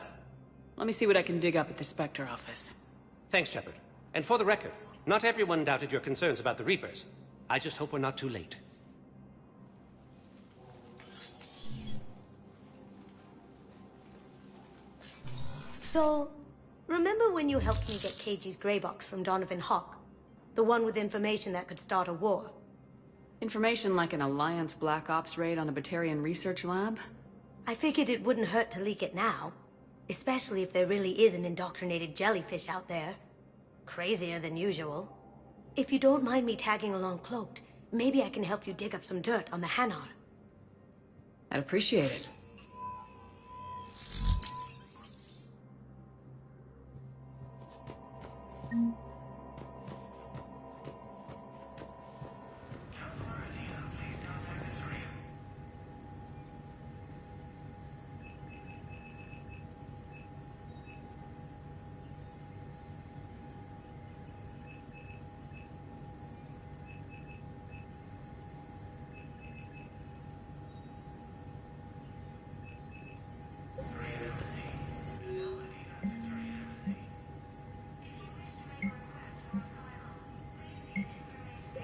Let me see what I can dig up at the Spectre office. Thanks, Shepard. And for the record, not everyone doubted your concerns about the Reapers. I just hope we're not too late. So, remember when you helped me get KG's grey box from Donovan Hawk? The one with information that could start a war? Information like an Alliance Black Ops raid on a Batarian research lab? I figured it wouldn't hurt to leak it now. Especially if there really is an indoctrinated jellyfish out there. Crazier than usual. If you don't mind me tagging along cloaked, maybe I can help you dig up some dirt on the Hanar. I'd appreciate it.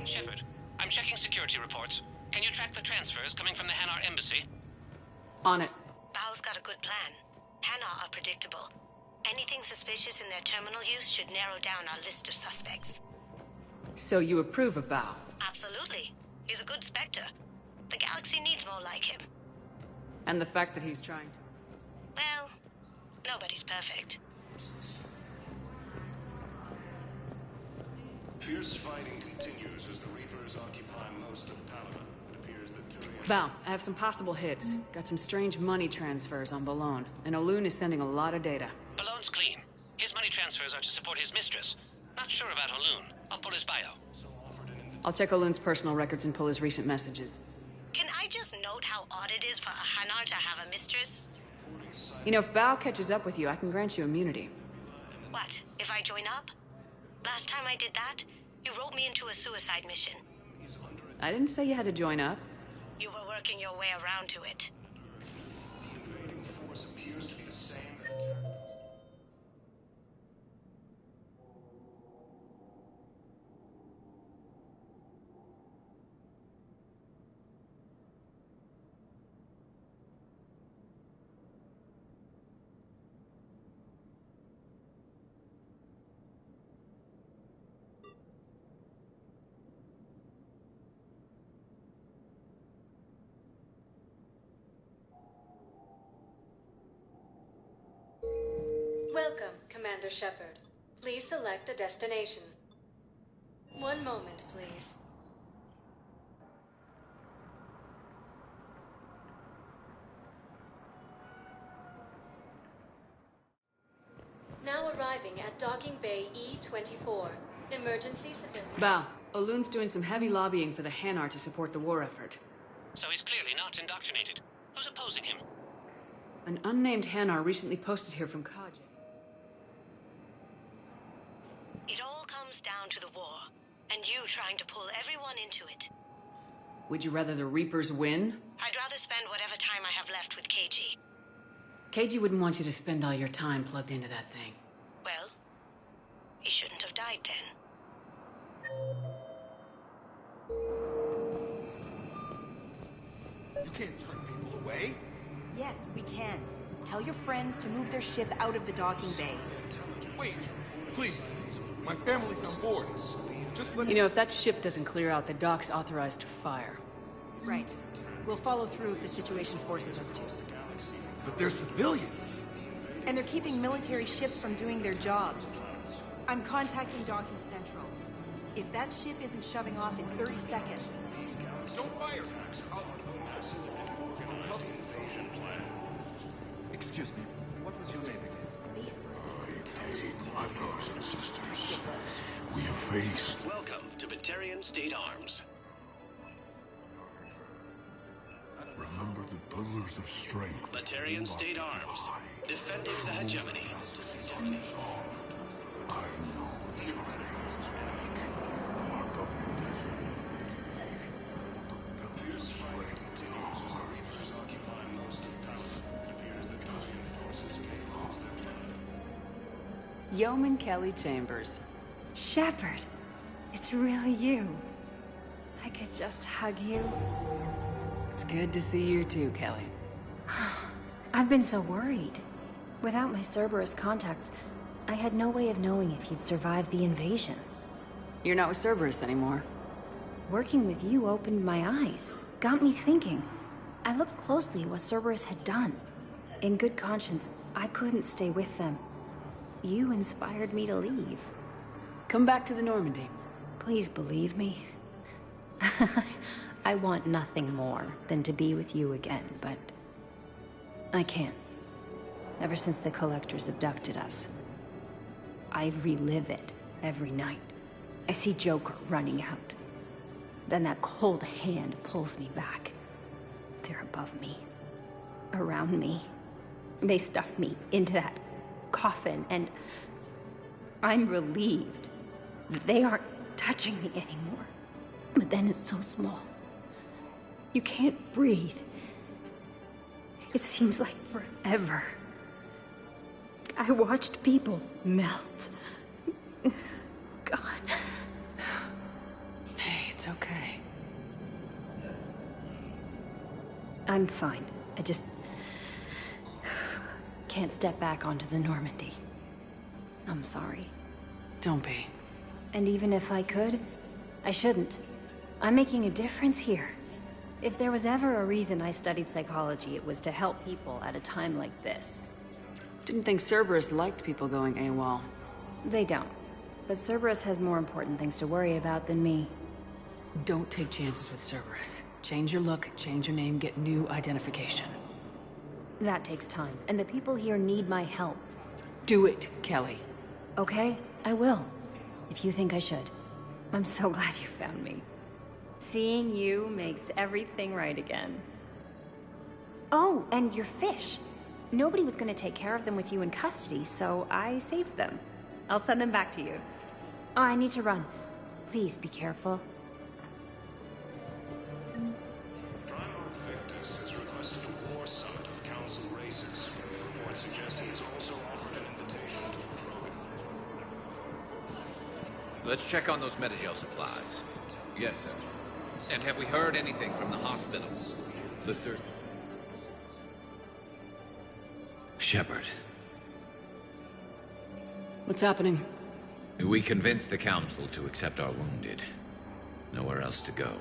Shepard, I'm checking security reports. Can you track the transfers coming from the Hanar embassy? On it. Bao's got a good plan. Hanar are predictable. Anything suspicious in their terminal use should narrow down our list of suspects. So you approve of Bao? Absolutely. He's a good Spectre. The galaxy needs more like him. And the fact that he's trying to... Well, nobody's perfect. Fierce fighting continues as the Reapers occupy most of Palaven. It appears that Turian... Bao, I have some possible hits. Got some strange money transfers on Balone, and Olun is sending a lot of data. Balone's clean. His money transfers are to support his mistress. Not sure about Olun. I'll pull his bio. I'll check Olun's personal records and pull his recent messages. Can I just note how odd it is for a Hanar to have a mistress? You know, if Bao catches up with you, I can grant you immunity. What, if I join up? Last time I did that, you wrote me into a suicide mission. I didn't say you had to join up. You were working your way around to it. The invading force appears to be the same. Welcome, Commander Shepard. Please select a destination. One moment, please. Now arriving at Docking Bay E-24. Emergency civilian. Val, Olun's doing some heavy lobbying for the Hanar to support the war effort. So he's clearly not indoctrinated. Who's opposing him? An unnamed Hanar recently posted here from Kaji. It all comes down to the war, and you trying to pull everyone into it. Would you rather the Reapers win? I'd rather spend whatever time I have left with KG. KG wouldn't want you to spend all your time plugged into that thing. Well, he shouldn't have died then. You can't turn people away. Yes, we can. Tell your friends to move their ship out of the docking bay. Wait, please. My family's on board. Just let me... You know, if that ship doesn't clear out, the dock's authorized to fire. Right. We'll follow through if the situation forces us to. But they're civilians. And they're keeping military ships from doing their jobs. I'm contacting Docking Central. If that ship isn't shoving off in 30 seconds... Don't fire! Excuse me, what was your name again? I take my brothers and sisters. We have faced... Welcome to Batarian State Arms. Remember the pillars of strength. Batarian State Arms. Defending the hegemony. I know that your faith is weak. Our government is the pillars of strength. Yeoman Kelly Chambers. Shepard, it's really you. I could just hug you. It's good to see you too, Kelly. I've been so worried. Without my Cerberus contacts, I had no way of knowing if you'd survived the invasion. You're not with Cerberus anymore. Working with you opened my eyes, got me thinking. I looked closely at what Cerberus had done. In good conscience, I couldn't stay with them. You inspired me to leave. Come back to the Normandy. Please believe me. I want nothing more than to be with you again, but I can't. Ever since the Collectors abducted us, I relive it every night. I see Joker running out. Then that cold hand pulls me back. They're above me, around me. They stuff me into that coffin, and I'm relieved that they aren't touching me anymore. But then it's so small. You can't breathe. It seems like forever. I watched people melt. God. Hey, it's okay. I'm fine. I just can't step back onto the Normandy. I'm sorry. Don't be. And even if I could, I shouldn't. I'm making a difference here. If there was ever a reason I studied psychology, it was to help people at a time like this. Didn't think Cerberus liked people going AWOL. They don't. But Cerberus has more important things to worry about than me. Don't take chances with Cerberus. Change your look, change your name, get new identification. That takes time, and the people here need my help. Do it, Kelly. Okay, I will. If you think I should. I'm so glad you found me. Seeing you makes everything right again. Oh, and your fish. Nobody was going to take care of them with you in custody, so I saved them. I'll send them back to you. Oh, I need to run. Please be careful. Primarch Victus has requested a war summit of Council races. Reports suggest he has also offered an invitation to the program. Let's check on those Metagel supplies. Yes, sir. And have we heard anything from the hospital? The surgeon. Shepard. What's happening? We convinced the Council to accept our wounded. Nowhere else to go.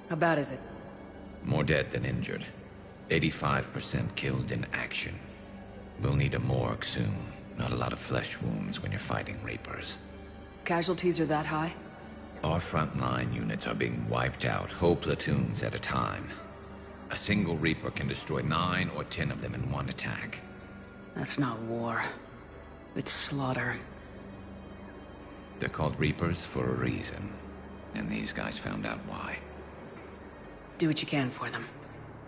How bad is it? More dead than injured. 85% killed in action. We'll need a morgue soon. Not a lot of flesh wounds when you're fighting Reapers. Casualties are that high? Our frontline units are being wiped out, whole platoons at a time. A single Reaper can destroy 9 or 10 of them in one attack. That's not war. It's slaughter. They're called Reapers for a reason. And these guys found out why. Do what you can for them.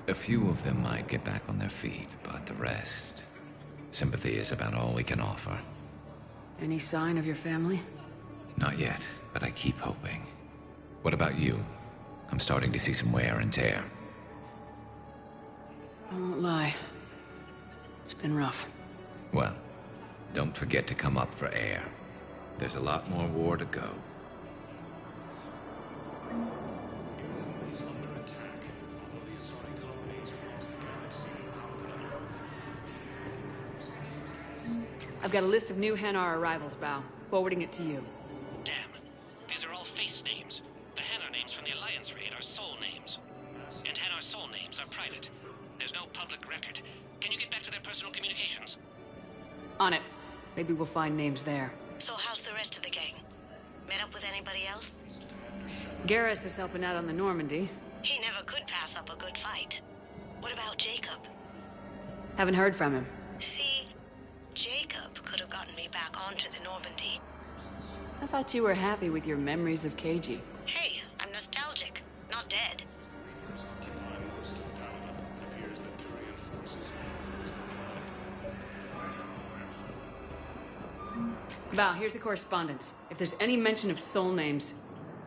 A few of them might get back on their feet, but the rest... Sympathy is about all we can offer. Any sign of your family? Not yet, but I keep hoping. What about you? I'm starting to see some wear and tear. I won't lie. It's been rough. Well, don't forget to come up for air. There's a lot more war to go. I've got a list of new Hanar arrivals, Bao. Forwarding it to you. Damn. These are all face names. The Hanar names from the Alliance raid are soul names. And Hanar soul names are private. There's no public record. Can you get back to their personal communications? On it. Maybe we'll find names there. So how's the rest of the gang? Met up with anybody else? Garrus is helping out on the Normandy. He never could pass up a good fight. What about Jacob? Haven't heard from him. See, Jacob could have gotten me back onto the Normandy. I thought you were happy with your memories of KG. Hey, I'm nostalgic, not dead. Bao, here's the correspondence. If there's any mention of soul names...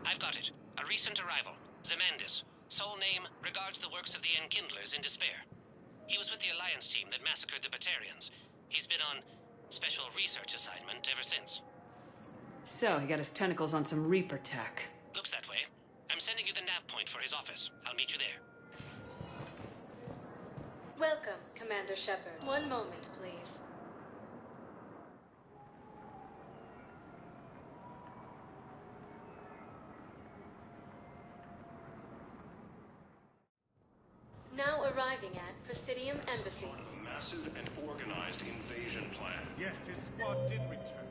I've got it. A recent arrival. Zemandis. Soul name regards the works of the Enkindlers in despair. He was with the Alliance team that massacred the Batarians. He's been on special research assignment ever since. So, he got his tentacles on some Reaper tech. Looks that way. I'm sending you the nav point for his office. I'll meet you there. Welcome, Commander Shepard. One moment, please. Now arriving at Presidium Embassy. A massive and organized invasion plan. Yes, his squad did return.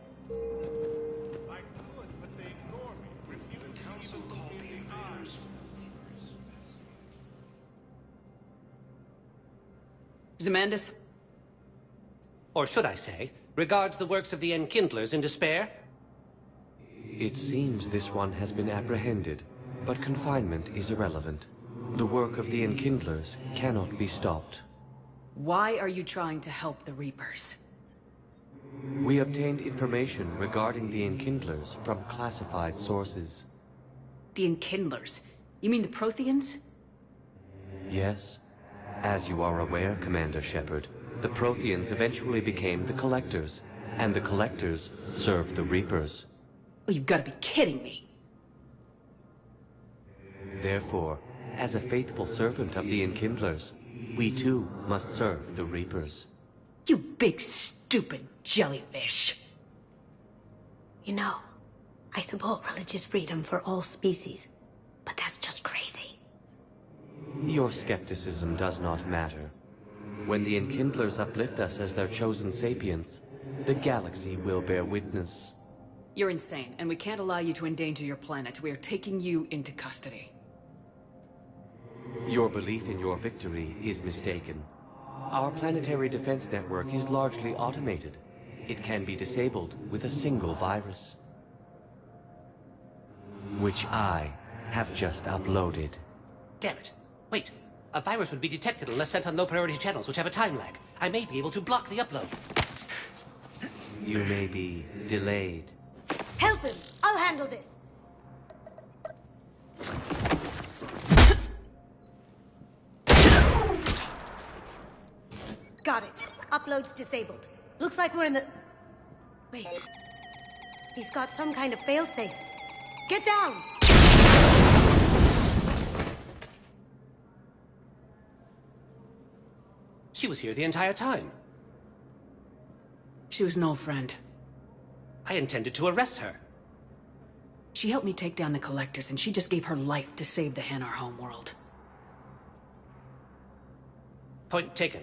I could, but they ignore me. Refuse The to council even look called me the in the eye. invaders. Zemandis? Or should I say, regards the works of the Enkindlers in despair? It seems this one has been apprehended, but confinement is irrelevant. The work of the Enkindlers cannot be stopped. Why are you trying to help the Reapers? We obtained information regarding the Enkindlers from classified sources. The Enkindlers? You mean the Protheans? Yes. As you are aware, Commander Shepard, the Protheans eventually became the Collectors, and the Collectors served the Reapers. Oh, you've got to be kidding me. Therefore, as a faithful servant of the Enkindlers, we too must serve the Reapers. You big stupid jellyfish. You know, I support religious freedom for all species, but that's just crazy. Your skepticism does not matter. When the Enkindlers uplift us as their chosen sapients, the galaxy will bear witness. You're insane, and we can't allow you to endanger your planet. We are taking you into custody. Your belief in your victory is mistaken. Our planetary defense network is largely automated. It can be disabled with a single virus. Which I have just uploaded. Damn it. Wait. A virus would be detected unless sent on low-priority channels, which have a time lag. I may be able to block the upload. You may be delayed. Help him! I'll handle this! Got it. Upload's disabled. Looks like we're in the... Wait. He's got some kind of failsafe. Get down! She was here the entire time. She was an old friend. I intended to arrest her. She helped me take down the Collectors, and she just gave her life to save the Hanar homeworld. Point taken.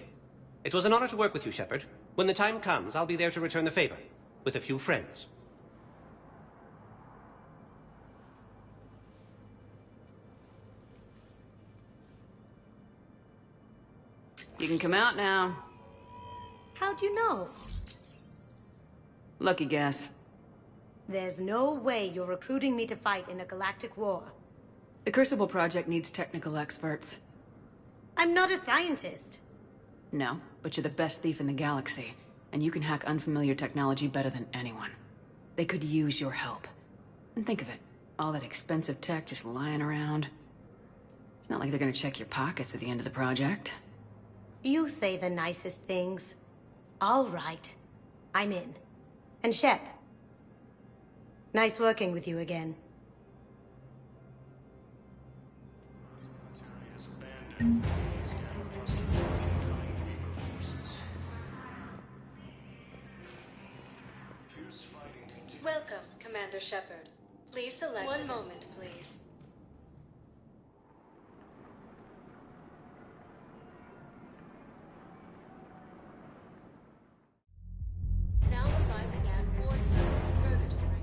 It was an honor to work with you, Shepard. When the time comes, I'll be there to return the favor, with a few friends. You can come out now. How'd you know? Lucky guess. There's no way you're recruiting me to fight in a galactic war. The Crucible Project needs technical experts. I'm not a scientist. No, but you're the best thief in the galaxy, and you can hack unfamiliar technology better than anyone. They could use your help. And think of it, all that expensive tech just lying around. It's not like they're gonna check your pockets at the end of the project. You say the nicest things. All right. I'm in. And Shep. Nice working with you again. Welcome, Commander Shepard. Please select... One moment, please. Now arriving at Ward Purgatory.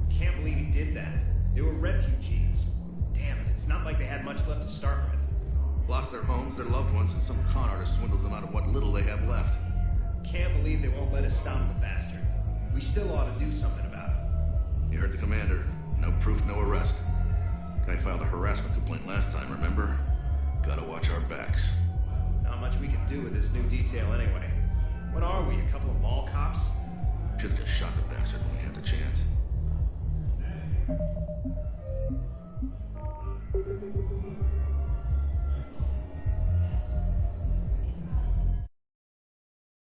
Can't believe he did that. They were refugees. Damn it, it's not like they had much left to start with. Lost their homes, their loved ones, and some con artist swindles them out of what little they have left. Can't believe they won't let us stop the bastard. We still ought to do something about it. You heard the commander. No proof, no arrest. Guy filed a harassment complaint last time, remember? Gotta watch our backs. Not much we can do with this new detail anyway. What are we, a couple of mall cops? Should've just shot the bastard when we had the chance.